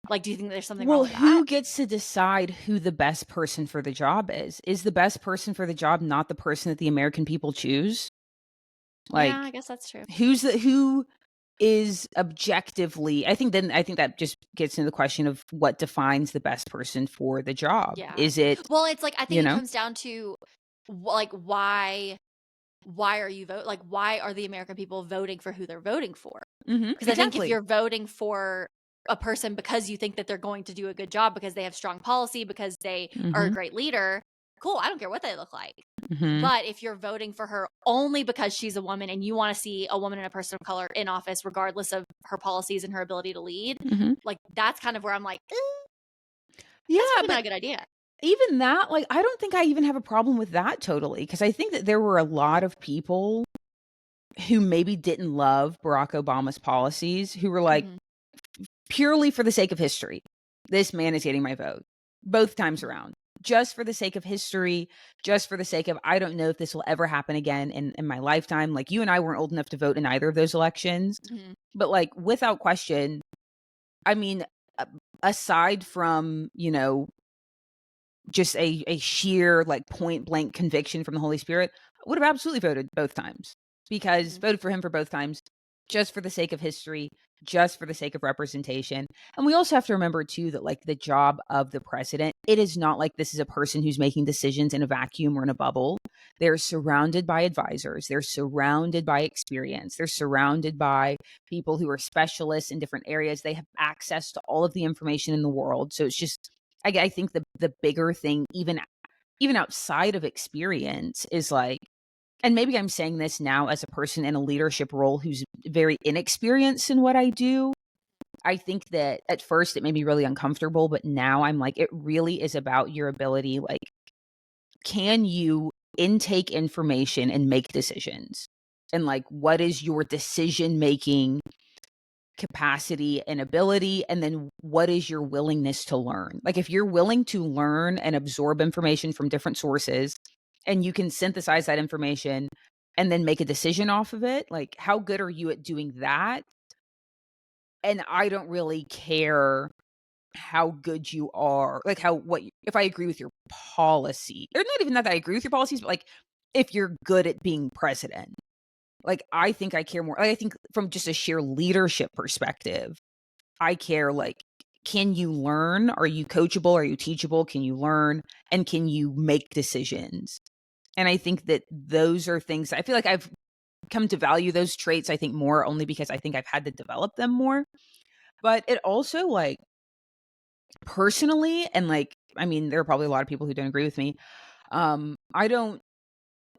Like, do you think there's something wrong Well, with that? who gets to decide who the best person for the job is? Is the best person for the job not the person that the American people choose? Yeah, Like, I guess that's true. who is objectively, I think that just gets into the question of what defines the best person for the job. Yeah. Is it, Well, it's like I you think it know? comes down to like why are you vote like why are the American people voting for who they're voting for? Mm-hmm. Because I think if Exactly. you're voting for a person because you think that they're going to do a good job, because they have strong policy, because they are a Mm-hmm. great leader, cool, I don't care what they look like. Mm-hmm. But if you're voting for her only because she's a woman and you want to see a woman and a person of color in office regardless of her policies and her ability to lead, Mm-hmm. like that's kind of where I'm like, Yeah, that's probably not but a good idea. even that, like, I don't think I even have a problem with that totally, because I think that there were a lot of people who maybe didn't love Barack Obama's policies who were like, Mhm. purely for the sake of history, this man is getting my vote both times Mhm. around. Just for the sake of history, just for the sake of, I don't know if this will ever happen again in my lifetime. Like, you and I weren't old enough to vote in either of those elections. Mhm. But, like, without question, I mean, aside from, just a sheer, like, point blank conviction from the Holy Spirit, I would have absolutely voted both times, because Mhm. voted for him for both times, just for the sake of history, just for the sake of representation. And we also have to remember too that, like, the job of the president, it is not like this is a person who's making decisions in a vacuum or in a bubble. They're surrounded by advisors, they're surrounded by experience, they're surrounded by people who are specialists in different areas. They have access to all of the information in the world. So it's just, I think the bigger thing, even outside of experience, is like, and maybe I'm saying this now as a person in a leadership role who's very inexperienced in what I do. I think that at first it made me really uncomfortable, but now I'm like, it really is about your ability. Like, can you intake information and make decisions? And, like, what is your decision making capacity and ability? And then what is your willingness to learn? Like, if you're willing to learn and absorb information from different sources and you can synthesize that information and then make a decision off of it, like, how good are you at doing that? And I don't really care how good you are, like, if I agree with your policy, or not even that I agree with your policies, but like, if you're good at being president. Like, I think I care more, like, I think from just a sheer leadership perspective, I care, like, can you learn? Are you coachable? Are you teachable? Can you learn? And can you make decisions? And I think that those are things, I feel like I've come to value those traits, I think, more only because I think I've had to develop them more. But it also, like, personally, and, like, I mean, there are probably a lot of people who don't agree with me. I don't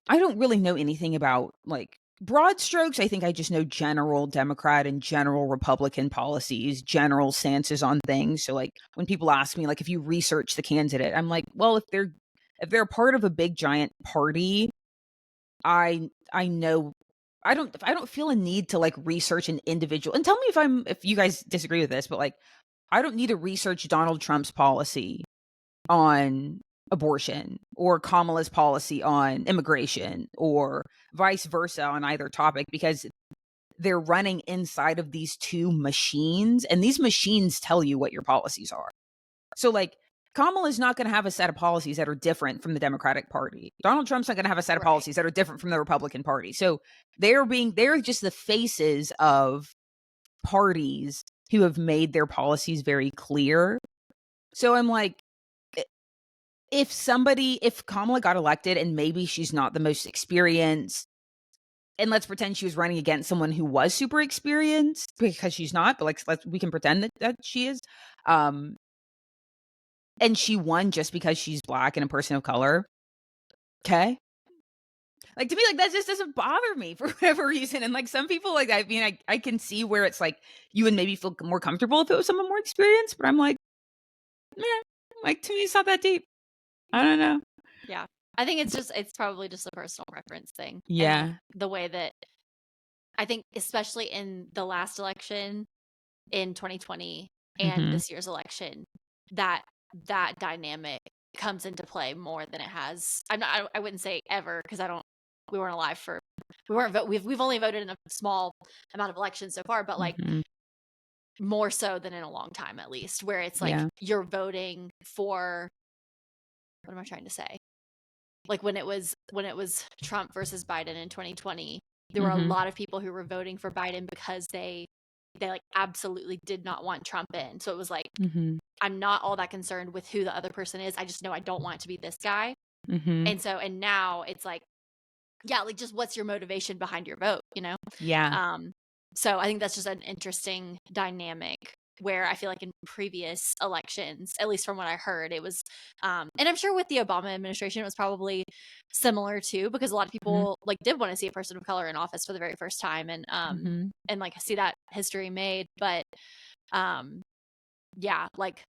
really know anything about, like, broad strokes. I think I just know general Democrat and general Republican policies, general stances on things. So, like, when people ask me, like, if you research the candidate, I'm like, well, if they're part of a big giant party, I know I don't feel a need to, like, research an individual. And tell me if you guys disagree with this, but, like, I don't need to research Donald Trump's policy on abortion or Kamala's policy on immigration or vice versa on either topic, because they're running inside of these two machines, and these machines tell you what your policies are. So, like, Kamala's not going to have a set of policies that are different from the Democratic Party. Donald Trump's not going to have a set of Right. policies that are different from the Republican Party. So they're just the faces of parties who have made their policies very clear. So I'm like, if Kamala got elected and maybe she's not the most experienced, and let's pretend she was running against someone who was super experienced, because she's not, but, like, we can pretend that she is. Um, and she won just because she's Black and a person of color. Okay. Like, to me, like, that just doesn't bother me for whatever reason. And, like, some people, like, I mean, I can see where it's like you would maybe feel more comfortable if it was someone more experienced, but I'm like, meh, like, to me, it's not that deep. I don't know. Yeah. I think it's probably just a personal preference thing. And Yeah. the way that I think, especially in the last election in 2020 and Mhm. this year's election, that dynamic comes into play more than it has. I wouldn't say ever, because we weren't alive for, we've only voted in a small amount of elections so far, but, like, Mhm. more so than in a long time, at least, where it's like Yeah. you're voting for, what am I trying to say? Like, when it was Trump versus Biden in 2020, there were a Mhm. lot of people who were voting for Biden because they like absolutely did not want Trump in. So it was like, Mhm. I'm not all that concerned with who the other person is. I just know I don't want it to be this guy. Mhm. And now it's like, yeah, like, just what's your motivation behind your vote, you know? Yeah. So I think that's just an interesting dynamic, where I feel like in previous elections, at least from what I heard, it was, and I'm sure with the Obama administration, it was probably similar too, because a lot of Mhm. people, like, did want to see a person of color in office for the very first time, Mhm. and, like, see that history made. But, um, yeah, like,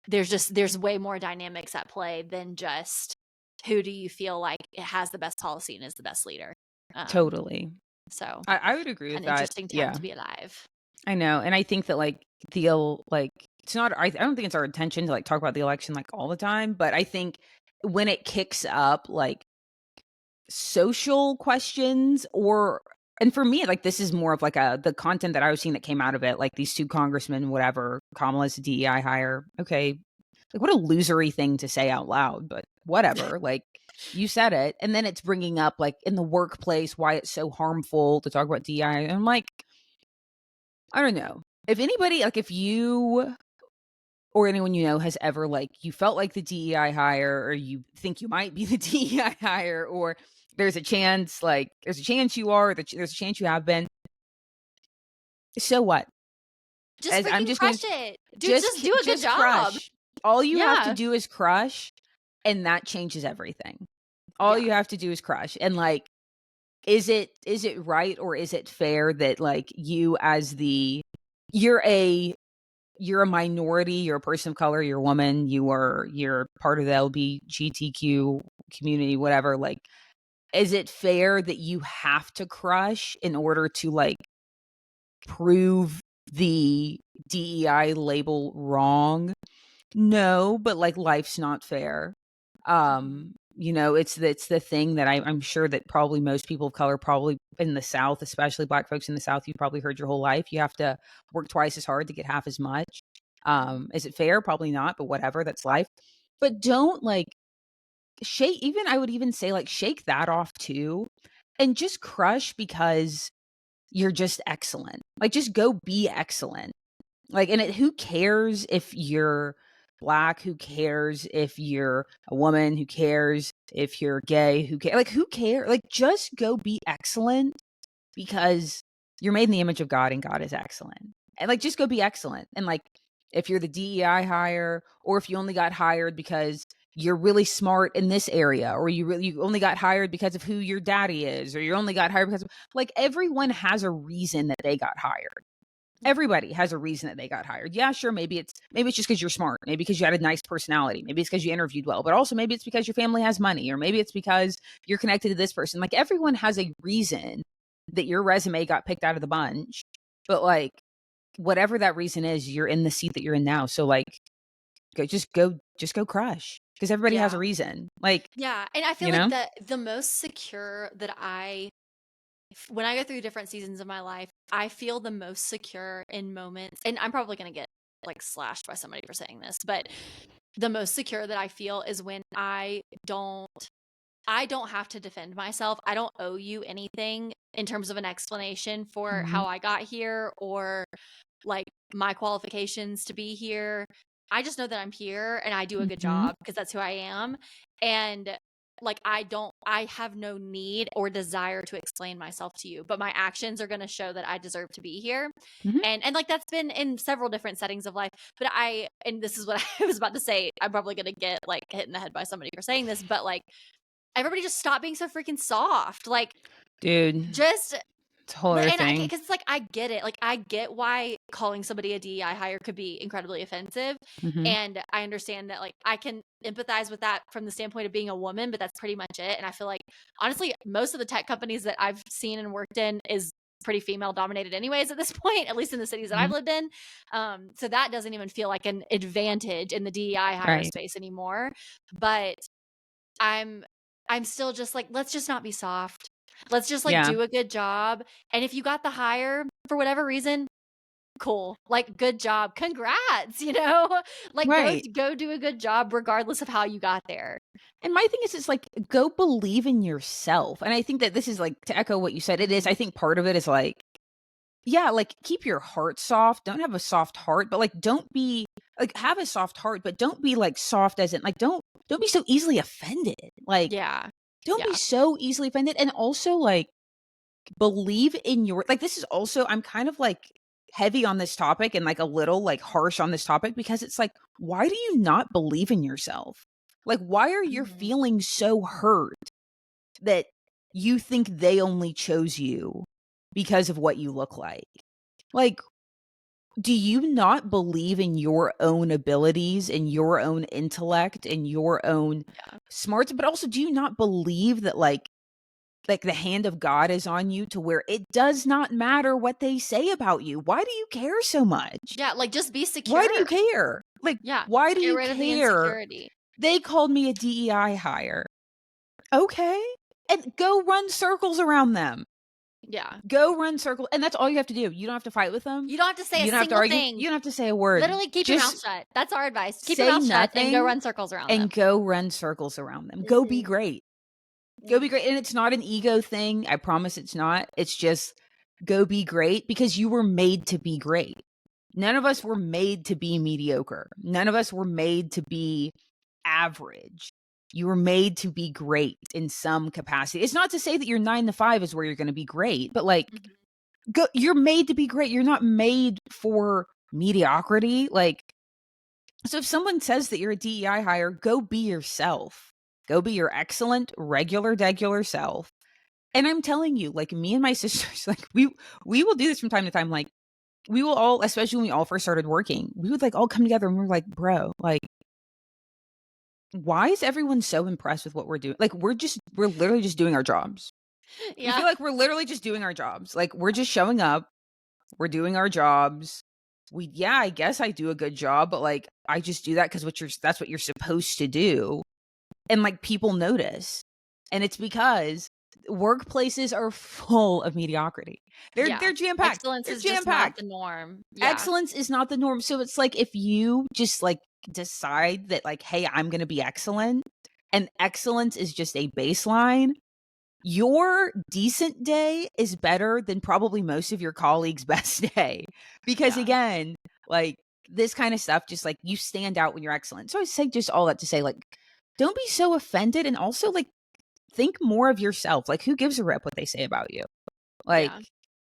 there's way more dynamics at play than just who do you feel like it has the best policy and is the best leader. Totally. So I would agree with an that. interesting time Yeah. to be alive. I know. And I think that, like, like, it's not, I don't think it's our intention to, like, talk about the election, like, all the time, but I think when it kicks up, like, social questions, or and for me, like, this is more of, like, the content that I was seeing that came out of it, like, these two congressmen, whatever, Kamala's a DEI hire. Okay. Like, what a losery thing to say out loud, but whatever. Like, you said it. And then it's bringing up, like, in the workplace, why it's so harmful to talk about DEI. And I'm like, I don't know. If anybody, like, if you or anyone you know has ever, like, you felt like the DEI hire, or you think you might be the DEI hire, or there's a chance you are, there's a chance you have been. So what? Just As I'm freaking just going crush to it. Dude, just do a good just job. crush. All you have to Yeah. do is crush, and that changes everything. All Yeah. you have to do is crush. And, like, is it right, or is it fair that, like, you as the you're a you're a minority, you're a person of color, you're a woman, you're part of the LGBTQ community, whatever, like, is it fair that you have to crush in order to, like, prove the DEI label wrong? No, but, like, life's not fair. It's the thing that I'm sure that probably most people of color, probably in the South, especially Black folks in the South, you've probably heard your whole life. You have to work twice as hard to get half as much. Is it fair? Probably not, but whatever, that's life. But don't, like, I would even say, like, shake that off too, and just crush because you're just excellent. Like, just go be excellent. Like, who cares if you're Black? Who cares if you're a woman? Who cares if you're gay? Who cares? Like, just go be excellent, because you're made in the image of God, and God is excellent. and like just go be excellent. And like if you're the DEI hire, or if you only got hired because you're really smart in this area, or you only got hired because of who your daddy is, or you only got hired because of, like, everyone has a reason that they got hired. Everybody has a reason that they got hired. Yeah, sure, maybe it's just because you're smart, maybe because you had a nice personality, maybe it's because you interviewed well, but also maybe it's because your family has money, or maybe it's because you're connected to this person. Like, everyone has a reason that your resume got picked out of the bunch. But like, whatever that reason is, you're in the seat that you're in now. So like, go crush, because everybody has a Yeah. reason. Like, Yeah. And I feel you like know? the most secure that when I go through different seasons of my life, I feel the most secure in moments, and I'm probably going to get like slashed by somebody for saying this, but the most secure that I feel is when I don't have to defend myself. I don't owe you anything in terms of an explanation for Mhm. how I got here, or like my qualifications to be here. I just know that I'm here and I do a good Mhm. job because that's who I am. And like, I have no need or desire to explain myself to you, but my actions are going to show that I deserve to be here. Mhm. And like, that's been in several different settings of life. But and this is what I was about to say. I'm probably going to get like hit in the head by somebody for saying this, but like, everybody just stop being so freaking soft. Like, Dude, just it's a whole but other and I thing. because it's like, I get it. Like, I get why calling somebody a DEI hire could be incredibly offensive. Mhm. And I understand that, like, I can empathize with that from the standpoint of being a woman, but that's pretty much it. And I feel like, honestly, most of the tech companies that I've seen and worked in is pretty female dominated anyways at this point, at least in the cities that I've Mhm. lived in. So that doesn't even feel like an advantage in the DEI hire Right. space anymore. But I'm I'm still just like, let's just not be soft. Let's just like Yeah. do a good job. And if you got the hire for whatever reason, cool. Like, good job. Congrats, you know? Like, Right. go do a good job regardless of how you got there. And my thing is, it's like, go believe in yourself. And I think that this is like, to echo what you said, it is, I think part of it is like, yeah, like, keep your heart soft. Don't have a soft heart, but like, don't be like, have a soft heart, but don't be like soft as in like, don't be so easily offended. Like, Yeah. don't be Yeah. so easily offended. And also like, believe in your, like, this is also, I'm kind of like heavy on this topic and like a little like harsh on this topic, because it's like, why do you not believe in yourself? Like, why are your Mhm. feelings so hurt that you think they only chose you because of what you look like? Like, do you not believe in your own abilities and your own intellect and your own Yeah. smarts? But also, do you not believe that like the hand of God is on you, to where it does not matter what they say about you? Why do you care so much? Yeah. Like, just be Why do you secure. care? Like, Yeah. why do Get you rid of the care? insecurity. They called me a DEI hire. Okay. And go run circles around them. Yeah. Go run circles. And that's all you have to do. You don't have to fight with them. You don't have to say a You don't have to single argue. thing. You don't have to say a word. Literally keep your mouth Just shut. That's our advice. Keep your say mouth shut and go nothing run circles around them. and go run circles around them. Go be Mhm. great. Go be great. And it's not an ego thing. I promise it's not. It's just, go be great, because you were made to be great. None of us were made to be mediocre. None of us were made to be average. You were made to be great in some capacity. It's not to say that your 9 to 5 is where you're going to be great, but like, Mhm. you're made to be great. You're not made for mediocrity. Like, so if someone says that you're a DEI hire, go be yourself. Go be your excellent, regular self. And I'm telling you, like, me and my sisters, like, we will do this from time to time. Like, we will all, especially when we all first started working, we would like all come together and we're like, bro, like, why is everyone so impressed with what we're doing? Like, we're literally just doing our jobs. We Yeah. feel like we're literally just doing our jobs. Like, we're just showing up, we're doing our jobs. Yeah, I guess I do a good job, but like, I just do that because that's what you're supposed to do. And like, people notice. And it's because workplaces are full of mediocrity. Yeah. They're jam-packed. Excellence They're is just not jam-packed. the norm. Yeah. Excellence is not the norm. So it's like, if you just like decide that like, hey, I'm going to be excellent, and excellence is just a baseline, your decent day is better than probably most of your colleagues' best day. Because Yeah. again, like, this kind of stuff, just like, you stand out when you're excellent. So I say just all that to say, like, don't be so offended, and also like, think more of yourself. Like, who gives a rip what they say about you? Like, Yeah.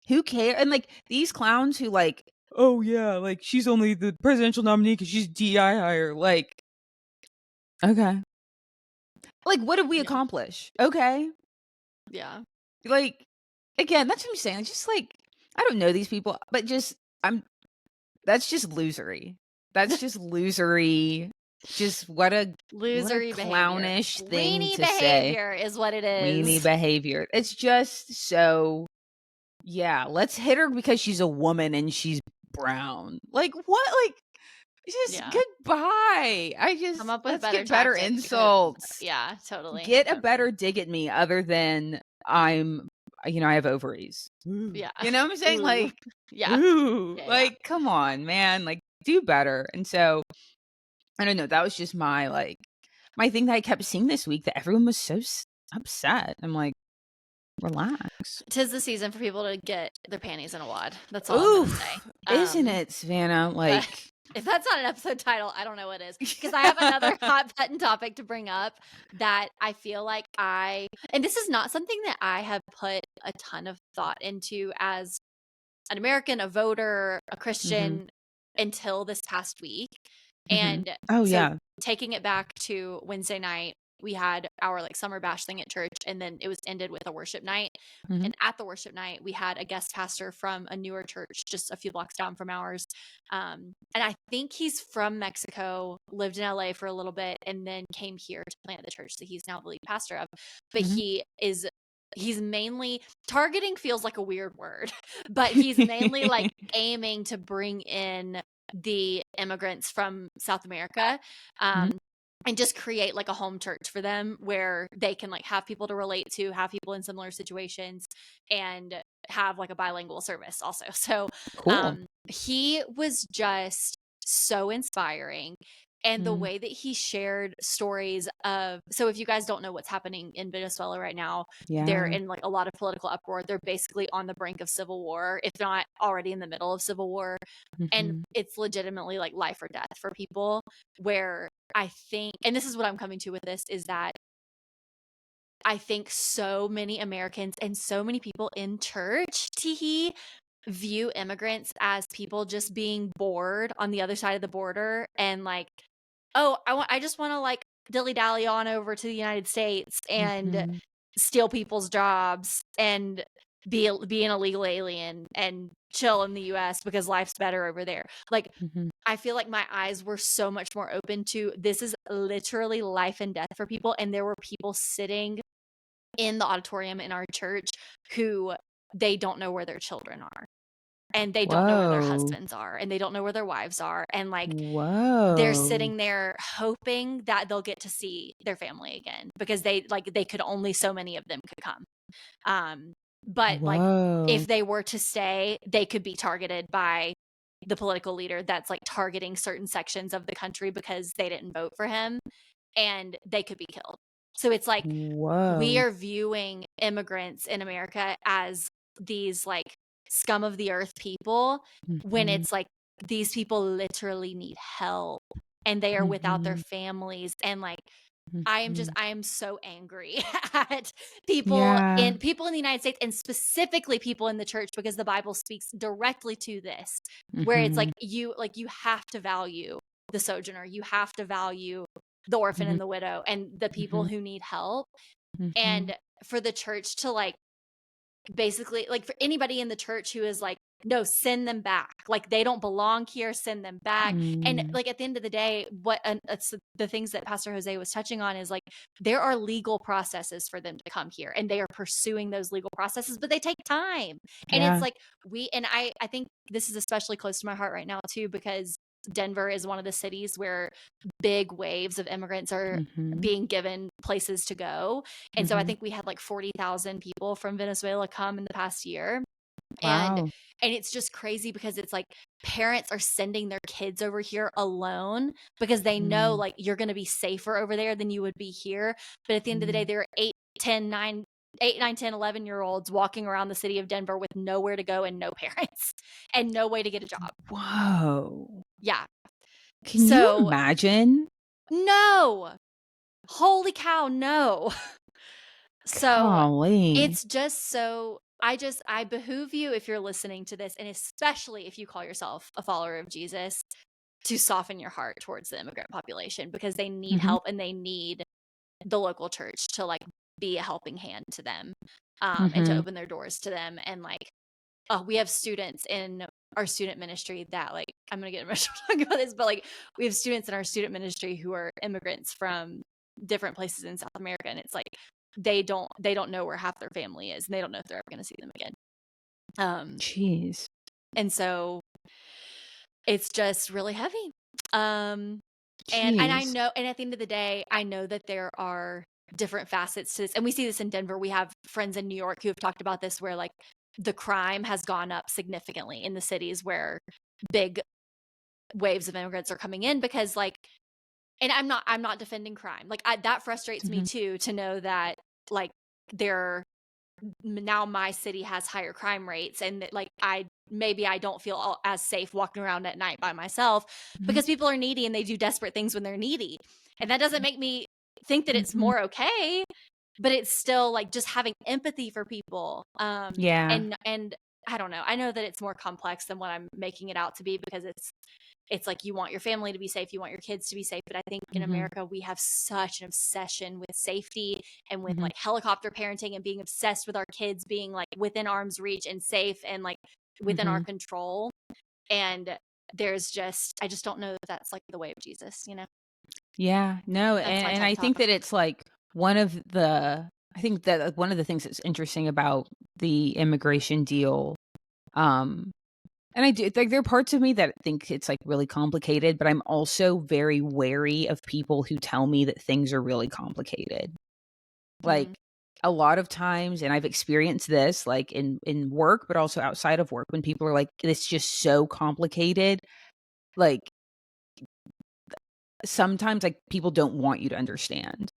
who cares? And like, these clowns who like, oh yeah, like she's only the presidential nominee because she's DEI hire. Like, okay. Like, what did we Yeah. accomplish? Okay. Yeah. Like, again, that's what I'm saying. Just like, I don't know these people, but that's just losery. That's just losery. Just what a Losery behavior. clownish thing Weenie to say. behavior is what it Weenie is. behavior. It's just so, yeah, let's hit her because she's a woman and she's brown. Like, what? Like, just Yeah. goodbye. Come up with Let's better get better tactics because insults. yeah, totally. Get a Totally. better dig at me other than I have ovaries. Yeah. You know what I'm saying? Ooh. Like, Yeah. ooh, Yeah, like, come on, man. Like, do better. And so, I don't know. That was just my thing that I kept seeing this week, that everyone was so upset. I'm like, relax. 'Tis the season for people to get their panties in a wad. That's all I'm gonna say. Isn't it, Savannah? Like, if that's not an episode title, I don't know what is. Because I have another hot button topic to bring up that I feel like and this is not something that I have put a ton of thought into as an American, a voter, a Christian until this past week. And oh so yeah, taking it back to Wednesday night, we had our like summer bash thing at church, and then it was ended with a worship night. And at the worship night, we had a guest pastor from a newer church just a few blocks down from ours. And I think he's from Mexico, lived in LA for a little bit, and then came here to plant the church that he's now the lead pastor of. But he's mainly targeting, feels like a weird word, but he's mainly like aiming to bring in the immigrants from South America, and just create like a home church for them where they can like have people to relate to, have people in similar situations, and have like a bilingual service also. So cool. he was just so inspiring. And the way that he shared stories of, so if you guys don't know what's happening in Venezuela right now, they're in like a lot of political uproar. They're basically on the brink of civil war, if not already in the middle of civil war. And it's legitimately like life or death for people, where I think, and this is what I'm coming to with this, is that I think so many Americans and so many people in church, Teehee, view immigrants as people just being bored on the other side of the border and like, oh, I just want to like dilly dally on over to the United States and steal people's jobs and be an illegal alien and chill in the US because life's better over there. Like, I feel like my eyes were so much more open to, this is literally life and death for people. And there were people sitting in the auditorium in our church who they don't know where their children are. And they don't know where their husbands are, and they don't know where their wives are. And like, they're sitting there hoping that they'll get to see their family again because they could only, so many of them could come. But like, if they were to stay, they could be targeted by the political leader that's like targeting certain sections of the country because they didn't vote for him, and they could be killed. So it's like, we are viewing immigrants in America as these like scum of the earth people, when it's like, these people literally need help and they are without their families. And like, I am so angry at people in the United States, and specifically people in the church, because the Bible speaks directly to this, where it's like, you have to value the sojourner, you have to value the orphan and the widow and the people who need help. And for the church to like, basically, like, for anybody in the church who is like, no, send them back, like they don't belong here, send them back. And like, at the end of the day, it's the things that Pastor Jose was touching on is like, there are legal processes for them to come here, and they are pursuing those legal processes, but they take time. And it's like, I think this is especially close to my heart right now too, because Denver is one of the cities where big waves of immigrants are being given places to go. And so I think we had like 40,000 people from Venezuela come in the past year. And it's just crazy because it's like, parents are sending their kids over here alone because they know like, you're going to be safer over there than you would be here. But at the end of the day, there are 8, 9, 10, 11-year-olds walking around the city of Denver with nowhere to go and no parents and no way to get a job. Whoa. Yeah. Can you imagine? No. Holy cow, no. So Golly. it's just so I behoove you, if you're listening to this, and especially if you call yourself a follower of Jesus, to soften your heart towards the immigrant population, because they need Mhm. help and they need the local church to like be a helping hand to them, and to Mhm. open their doors to them. And like, we have students in our student ministry that, like, I'm gonna get emotional talking about this, but like, we have students in our student ministry who are immigrants from different places in South America, and it's like they don't know where half their family is, and they don't know if they're ever going to see them again. Jeez. And so it's just really heavy. And I Jeez. know, and at the end of the day, I know that there are different facets to this, and we see this in Denver. We have friends in New York who have talked about this, where like the crime has gone up significantly in the cities where big waves of immigrants are coming in, because like, and I'm not defending crime. Like, that frustrates me Mhm. too, to know that like there now my city has higher crime rates, and that like I don't feel as safe walking around at night by myself, Mhm. because people are needy and they do desperate things when they're needy. And that doesn't make me think that it's Mhm. more okay, but it's still like just having empathy for people. Yeah. And I don't know. I know that it's more complex than what I'm making it out to be, because it's like, you want your family to be safe, you want your kids to be safe, but I think in Mhm. America we have such an obsession with safety and with Mhm. like helicopter parenting, and being obsessed with our kids being like within arm's reach and safe and like within our Mhm. control. And I just don't know if that's like the way of Jesus, you know. Yeah. No, That's my and TED I talk. think that it's like one of the I think that one of the things that's interesting about the immigration deal, um, and I do like there are parts of me that think it's like really complicated, but I'm also very wary of people who tell me that things are really complicated. Like Mm, a lot of times, and I've experienced this like in work, but also outside of work, when people are like, it's just so complicated. Like sometimes like people don't want you to understand.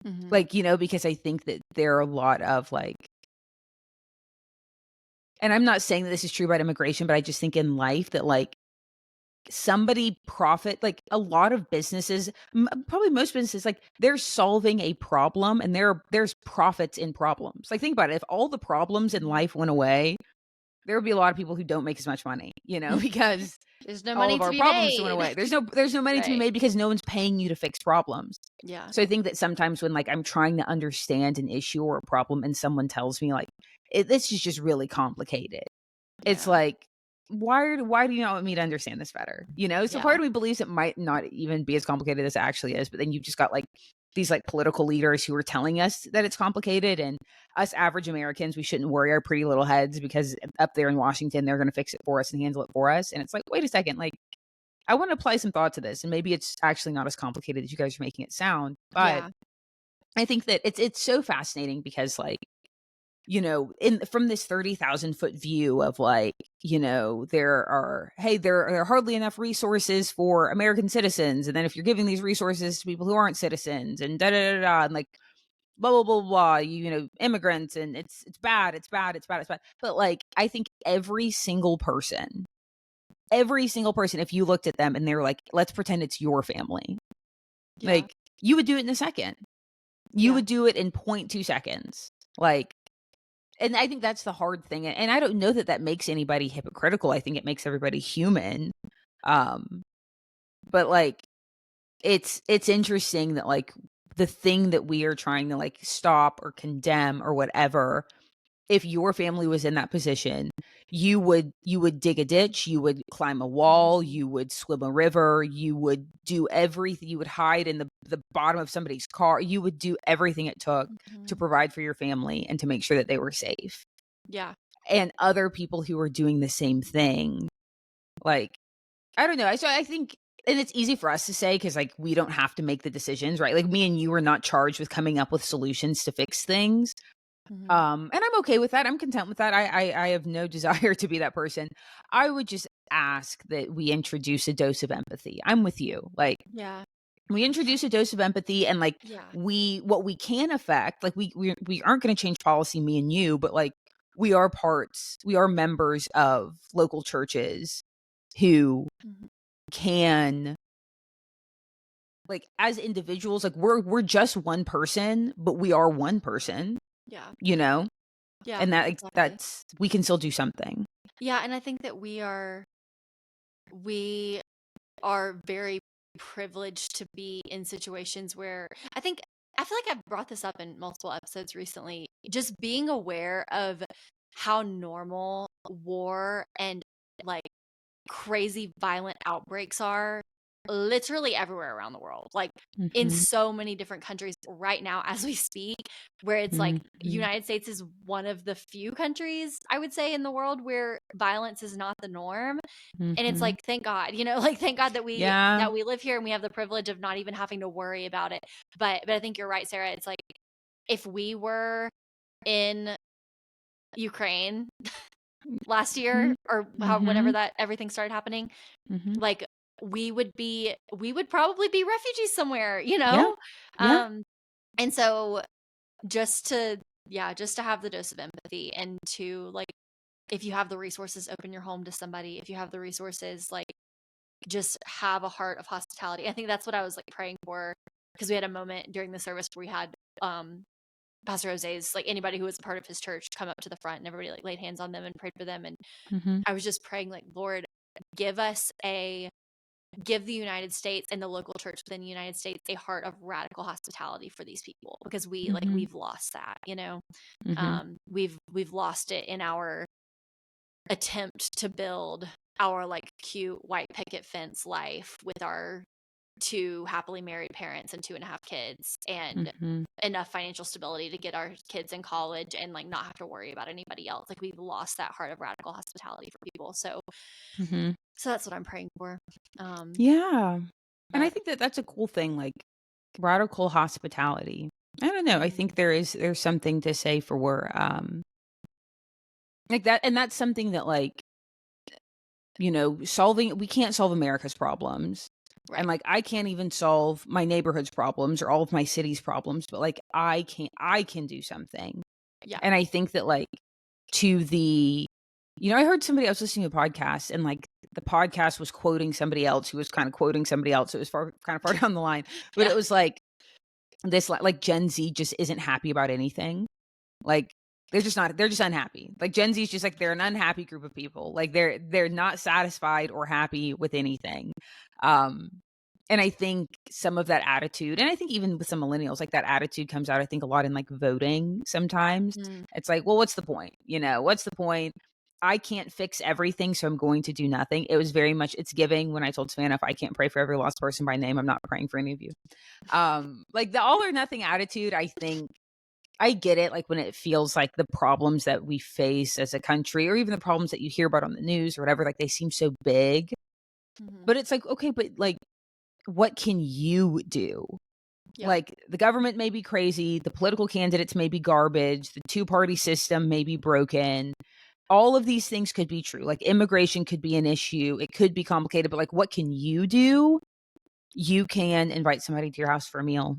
mm-hmm. Like, because I think that there are a lot of like, and I'm not saying that this is true about immigration, but I just think in life that like like a lot of businesses, probably most businesses, like they're solving a problem and there's profits in problems. Like think about it. If all the problems in life went away, there would be a lot of people who don't make as much money, because There's no all money of to our be problems went made. away. There's no money to be Right. made because no one's paying you to fix problems. Yeah. So I think that sometimes when like I'm trying to understand an issue or a problem and someone tells me like this is just really complicated, it's Yeah. like why do you not want me to understand this better? So part Yeah. of me believes it might not even be as complicated as it actually is, but then you've just got like these like political leaders who are telling us that it's complicated, and us average Americans, we shouldn't worry our pretty little heads because up there in Washington they're going to fix it for us and handle it for us. And it's like, wait a second, like I want to apply some thought to this, and maybe it's actually not as complicated as you guys are making it sound. But Yeah. I think that it's so fascinating because like, in from this 30,000-foot view of like, there are hardly enough resources for American citizens, and then if you're giving these resources to people who aren't citizens, and da da da da, and like blah blah blah blah, immigrants, and it's bad, it's bad, it's bad, it's bad. But like, I think every single person, if you looked at them and they were like, let's pretend it's your family, Yeah. like you would do it in a second. You Yeah. would do it in 0.2 seconds. Like, and I think that's the hard thing. And I don't know that that makes anybody hypocritical. I think it makes everybody human. Um, but like, it's interesting that like the thing that we are trying to like stop or condemn or whatever, if your family was in that position, you would dig a ditch, you would climb a wall, Mhm. you would swim a river, you would do everything, you would hide in the bottom of somebody's car, you would do everything it took to Mhm. provide for your family and to make sure that they were safe. Yeah. And other people who are doing the same thing, like, I don't know. So I think, and it's easy for us to say because like we don't have to make the decisions, right? Like me and you are not charged with coming up with solutions to fix things. Mhm. And I'm okay with that. I'm content with that. I have no desire to be that person. I would just ask that we introduce a dose of empathy. I'm with you. Like Yeah. we introduce a dose of empathy, and like Yeah. what we can affect, like we aren't going to change policy, me and you, but like we are members of local churches who Mhm. can, like, as individuals, like we're just one person, but we are one person, Yeah. you know Yeah, And that like, exactly. that's we can still do something. Yeah, and I think that we are very privileged to be in situations where I feel like I've brought this up in multiple episodes recently, just being aware of how normal war and like crazy violent outbreaks are literally everywhere around the world. Like in Mhm. so many different countries right now as we speak, where it's like Mhm. United States is one of the few countries I would say in the world where violence is not the norm. And it's Mhm. like thank God, like thank God that we Yeah. that we live here and we have the privilege of not even having to worry about it. But I think you're right, Sarah. It's like if we were in Ukraine last year Mhm. or whenever Mhm. that everything started happening, Mhm. like we would probably be refugees somewhere, Yeah. Yeah. um and so just to just to have the dose of empathy and to like if you have the resources open your home to somebody, if you have the resources like just have a heart of hospitality. I think that's what I was like praying for because we had a moment during the service where we had Pastor Jose's like anybody who was a part of his church come up to the front and everybody like laid hands on them and prayed for them. And Mhm. I was just praying like, Lord, give us a give the United States and the local church within the United States a heart of radical hospitality for these people because Mhm. we've lost that. Mhm. We've lost it in our attempt to build our like cute white picket fence life with our two happily married parents and 2.5 kids and Mhm. enough financial stability to get our kids in college and like not have to worry about anybody else. Like we've lost that heart of radical hospitality for people. Mhm. So that's what I'm praying for. Um, Yeah. And I but think that that's a cool thing, like radical hospitality. I don't know. I think mhm, there's something to say for like that, and that's something that like solving we can't solve America's problems. And right. like I can't even solve my neighborhood's problems or all of my city's problems, but like I can do something. Yeah. And I think that like to the I heard somebody I was listening to a podcast and like the podcast was quoting somebody else who was kind of quoting somebody else. It was kind of far down the line, but Yeah. it was like this like Gen Z just isn't happy about anything. Like they're just unhappy. Like Gen Z is just like they're an unhappy group of people. Like they're not satisfied or happy with anything. Um and I think some of that attitude, and I think even with some millennials, like that attitude comes out, I think a lot in like voting sometimes. Mm, It's like, well, what's the point? What's the point? I can't fix everything, so I'm going to do nothing. It was very much it's giving when I told Savannah if I can't pray for every lost person by name, I'm not praying for any of you. Like the all or nothing attitude, I think I get it, like, when it feels like the problems that we face as a country or even the problems that you hear about on the news or whatever, like, they seem so big. mhm. But it's like, okay, but, like, what can you do? Yeah. Like, the government may be crazy, the political candidates may be garbage, the two-party system may be broken. All of these things could be true. Like, immigration could be an issue, it could be complicated, but, like, what can you do? You can invite somebody to your house for a meal.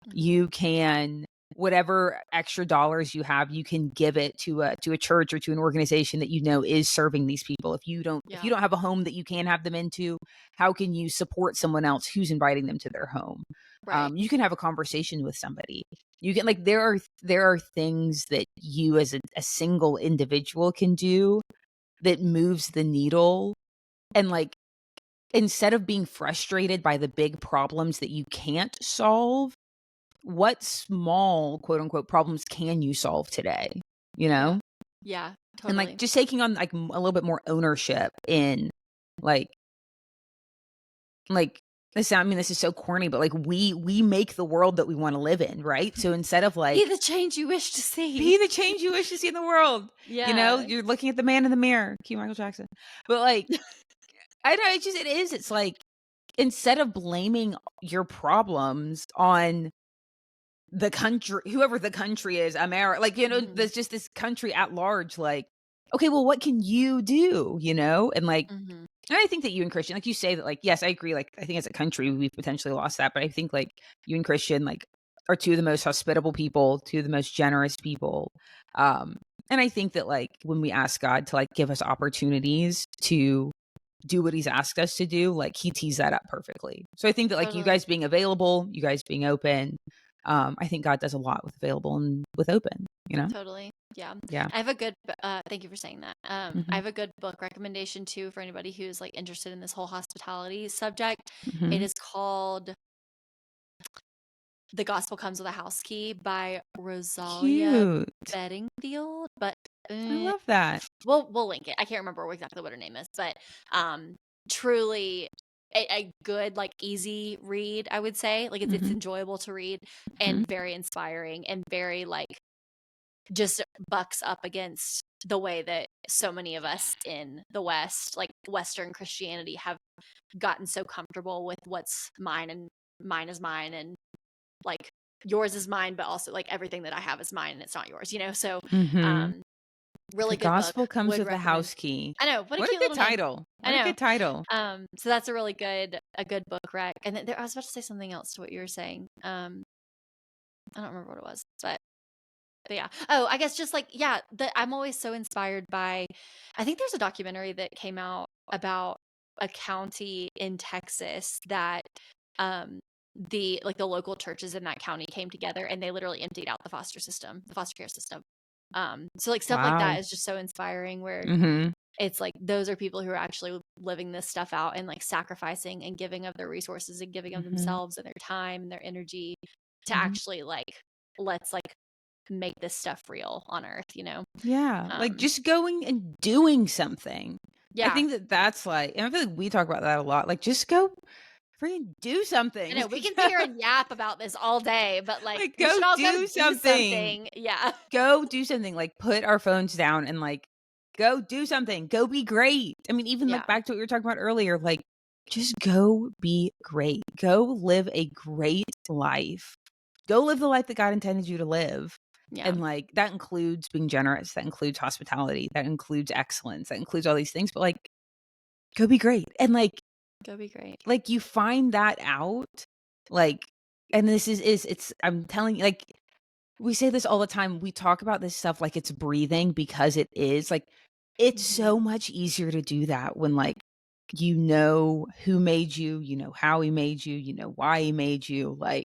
Mhm. You can whatever extra dollars you have, you can give it to a church or to an organization that is serving these people. If you Yeah. don't have a home that you can have them into, how can you support someone else who's inviting them to their home? Right. You can have a conversation with somebody. You can like there are things that you as a single individual can do that moves the needle. And like instead of being frustrated by the big problems that you can't solve, what small quote unquote problems can you solve today? You Yeah. know? Yeah. And like Totally. just taking on like a little bit more ownership in like like this is so corny, but like we make the world that we want to live in, right? So instead of Be like the change you wish to see. be the change you wish to see in the world, Yeah. you're looking at the man in the mirror, cue Michael Jackson. But like I don't know, it's like instead of blaming your problems on the country, whoever the country is, America, like, Mhm. there's just this country at large, like, okay, well, what can you do, And like, Mhm. and I think that you and Christian, like you say that, like, yes, I agree. Like, I think as a country, we've potentially lost that. But I think like you and Christian, like, are two of the most hospitable people, two of the most generous people. Um, and I think that like when we ask God to like give us opportunities to do what he's asked us to do, like he tees that up perfectly. So I think that like you Totally. guys being available, you guys being open, I think God does a lot with available and with open. Totally. Yeah. Yeah. I have a good, thank you for saying that. I Mm-hmm. have a good book recommendation too for anybody who's like interested in this whole hospitality subject. It Mm-hmm. is called The Gospel Comes with a House Key by Rosaria Cute. Bedingfield. But I love that. we'll link it. I can't remember exactly what her name is, but truly a good, like, easy read, I would say. Like, it's Mm-hmm. enjoyable to read Mm-hmm. and very inspiring and very, like, just bucks up against the way that so many of us in the West, like Western Christianity, have gotten so comfortable with what's mine and mine is mine, and like yours is mine, but also like everything that I have is mine and it's not yours, So Mm-hmm. really The good book. gospel comes Would with a recommend. house key. I know, what a What a cute good little name. title. I What a know. good title. So that's a good book rec. And then I was about to say something else to what you were saying. I don't remember what it was, but yeah. Oh, I guess just like, yeah, I'm always so inspired by, I think there's a documentary that came out about a county in Texas that the local churches in that county came together and they literally emptied out the foster care system. So like stuff like Wow. that is just so inspiring, where Mm-hmm. it's like those are people who are actually living this stuff out and like sacrificing and giving of their resources and giving of Mm-hmm. themselves and their time and their energy to Mm-hmm. actually like, let's like make this stuff real on earth, Yeah. Like Um, just going and doing something. I yeah. think that's like, and I feel like we talk about that a lot. Like just go freaking do something. I know we can sit here and yap about this all day, but like Like we go should all go do do something. something. Yeah. Go do something. Like put our phones down and like go do something. Go be great. I mean, even Yeah. like back to what we were talking about earlier, like just go be great. Go live a great life. Go live the life that God intended you to live. Yeah. And like that includes being generous, that includes hospitality, that includes excellence, that includes all these things. But like go be great. And like Go be great. like you find that out, like, and this is it's I'm telling you, like we say this all the time. We talk about this stuff like it's breathing, because it is. Like it's so much easier to do that when like you know who made you, you know how he made you, you know why he made you. Like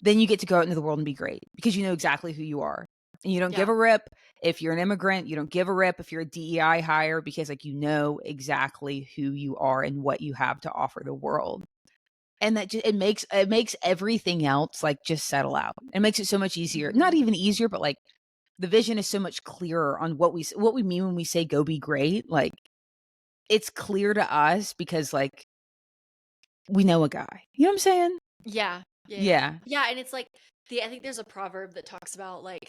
then you get to go out into the world and be great because you know exactly who you are. And you don't give a rip if you're an immigrant. You don't give a rip if you're a DEI hire, because like you know exactly who you are and what you have to offer the world. And that just, it makes everything else like just settle out. It makes it so much easier. Not even easier, but like the vision is so much clearer on what we mean when we say go be great. Like it's clear to us because like we know a guy. You know what I'm saying? Yeah. Yeah. Yeah, and it's like I think there's a proverb that talks about like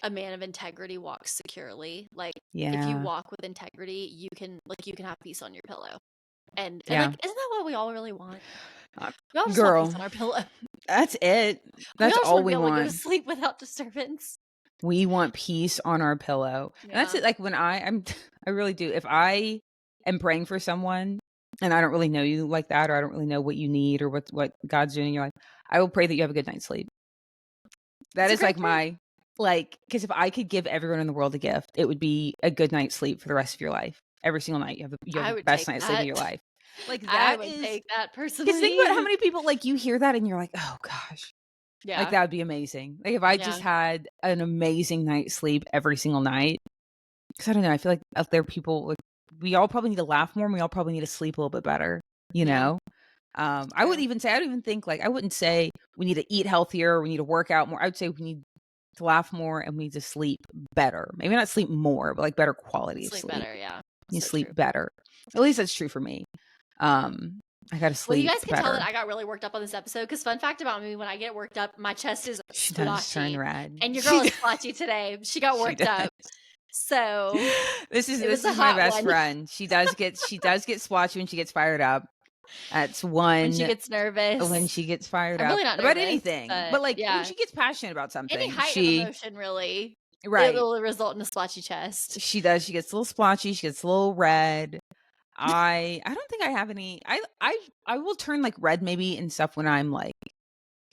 a man of integrity walks securely. Like if you Yeah. walk with integrity, you can have peace on your pillow. And Yeah. like, isn't that what we all really want? We all just want Girl, peace on our pillow. that's it. We That's all just all want to we be able to go to want. sleep without disturbance. We want peace on our pillow. And that's it. Like when I'm I really do. If I am praying for someone and I don't really know you like that, or I don't really know what you need or what God's doing in your life, I will pray that you have a good night's sleep. That is like my because if I could give everyone in the world a gift, it would be a good night's sleep for the rest of your life. Every single night you have I the would best take night's sleep of that. your life. Like I that would is take that because personally. think about how many people like you hear that and you're like, oh gosh. Yeah. Like that would be amazing. Like if I just had an amazing night's sleep every single night. Because I don't know, I feel like out there people like we all probably need to laugh more and we all probably need to sleep a little bit better, you know? I would even say I don't even think like I wouldn't say we need to eat healthier, or we need to work out more. I would say we need to laugh more and we need to sleep better. Maybe not sleep more, but like better quality of sleep. Better, yeah. You sleep better. At least that's true for me. I gotta sleep. Well, you guys can better. tell that I got really worked up on this episode because fun fact about me, when I get worked up, my chest is She does turn splotchy. red. And your girl is splotchy today. She got worked up. So this is my best friend. She does get splotchy when she gets fired up. That's one when she gets nervous. When she gets fired I'm up really not about nervous, anything, but like when she gets passionate about something, any height of emotion really, right, it will result in a splotchy chest. She does. She gets a little splotchy. She gets a little red. I don't think I have any. I will turn like red maybe and stuff when I'm like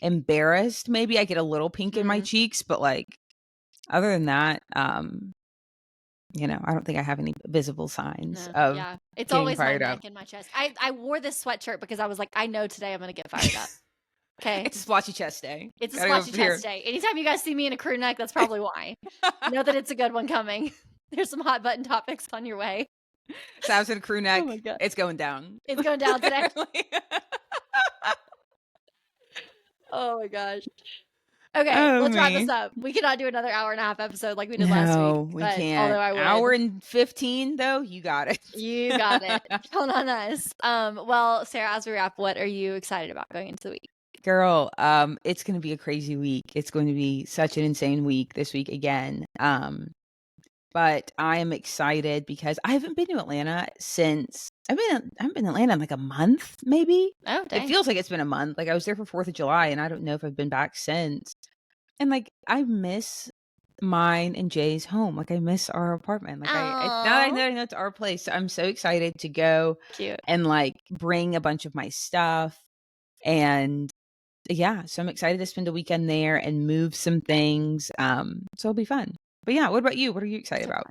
embarrassed. Maybe I get a little pink in my cheeks, but like other than that, you know, I don't think I have any visible signs of It's getting always my fired neck up. and my chest. I wore this sweatshirt because I was like, I know today I'm gonna get fired up. Okay. It's a splotchy chest day. It's a Gotta go splotchy for here. chest day. Anytime you guys see me in a crew neck, that's probably why. Know that it's a good one coming. There's some hot button topics on your way. Sav's in a crew neck. Oh my God. It's going down. It's going down today. Literally. Oh my gosh. Okay, Oh, let's wrap this me. up. We cannot do another hour and a half episode like we did last No, week. we But can't. although I would. Hour and 15 though, you got it. You got it. Count on us. Well, Sarah, as we wrap, what are you excited about going into the week? Girl, it's going to be a crazy week. It's going to be such an insane week this week again. But I am excited because I haven't been to Atlanta since I haven't been to Atlanta in like a month, maybe. Oh, dang. It feels like it's been a month. Like I was there for 4th of July and I don't know if I've been back since. And like I miss mine and Jay's home. Like I miss our apartment. Like now that I know it's our place. So I'm so excited to go Cute. and like bring a bunch of my stuff. And yeah, so I'm excited to spend a weekend there and move some things. So it'll be fun. But yeah, what about you? What are you excited about?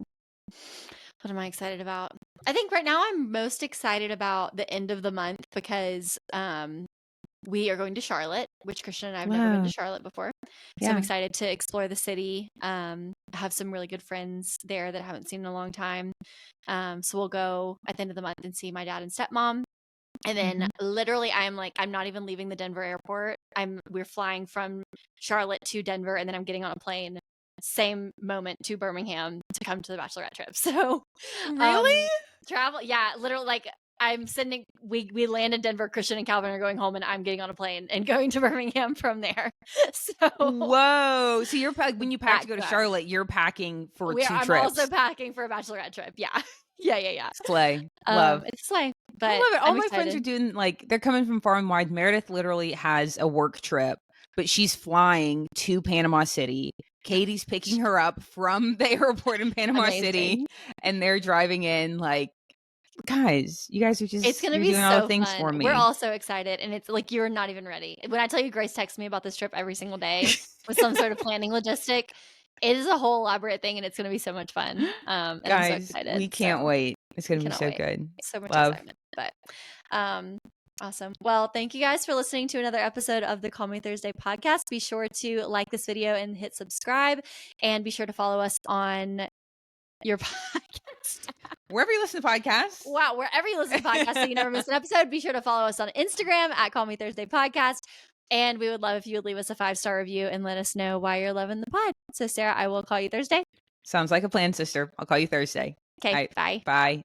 What am I excited about? I think right now I'm most excited about the end of the month because we are going to Charlotte, which Christian and I have never been to Charlotte before. So I'm excited to explore the city. Have some really good friends there that I haven't seen in a long time. So we'll go at the end of the month and see my dad and stepmom. And then literally I'm not even leaving the Denver airport. We're flying from Charlotte to Denver and then I'm getting on a plane same moment to Birmingham to come to the bachelorette trip. So really? Travel. Yeah, literally like I'm sending we land in Denver, Christian and Calvin are going home and I'm getting on a plane and going to Birmingham from there. So whoa. So you're when you pack to go to Charlotte, you're packing for 2 trips. I'm also packing for a bachelorette trip. Yeah. Yeah. Slay. Love. It's slay. But I love it. All I'm my excited. friends are doing like they're coming from far and wide. Meredith literally has a work trip, but she's flying to Panama City. Katie's picking her up from the airport in Panama City, and they're driving in. Like, guys, you guys are just it's gonna be doing so all the things fun. for me. We're all so excited, and it's like you're not even ready. When I tell you, Grace texts me about this trip every single day with some sort of planning logistic. It is a whole elaborate thing, and it's gonna be so much fun. And guys, I'm so excited. we can't wait. It's gonna be so good. So much excitement. But awesome. Well, thank you guys for listening to another episode of the Call Me Thursday podcast. Be sure to like this video and hit subscribe, and be sure to follow us on your podcast. Wherever you listen to podcasts. Wow, wherever you listen to podcasts so you never miss an episode. Be sure to follow us on Instagram at Call Me Thursday Podcast. And we would love if you would leave us a 5-star review and let us know why you're loving the pod. So, Sarah, I will call you Thursday. Sounds like a plan, sister. I'll call you Thursday. Okay, bye. Bye.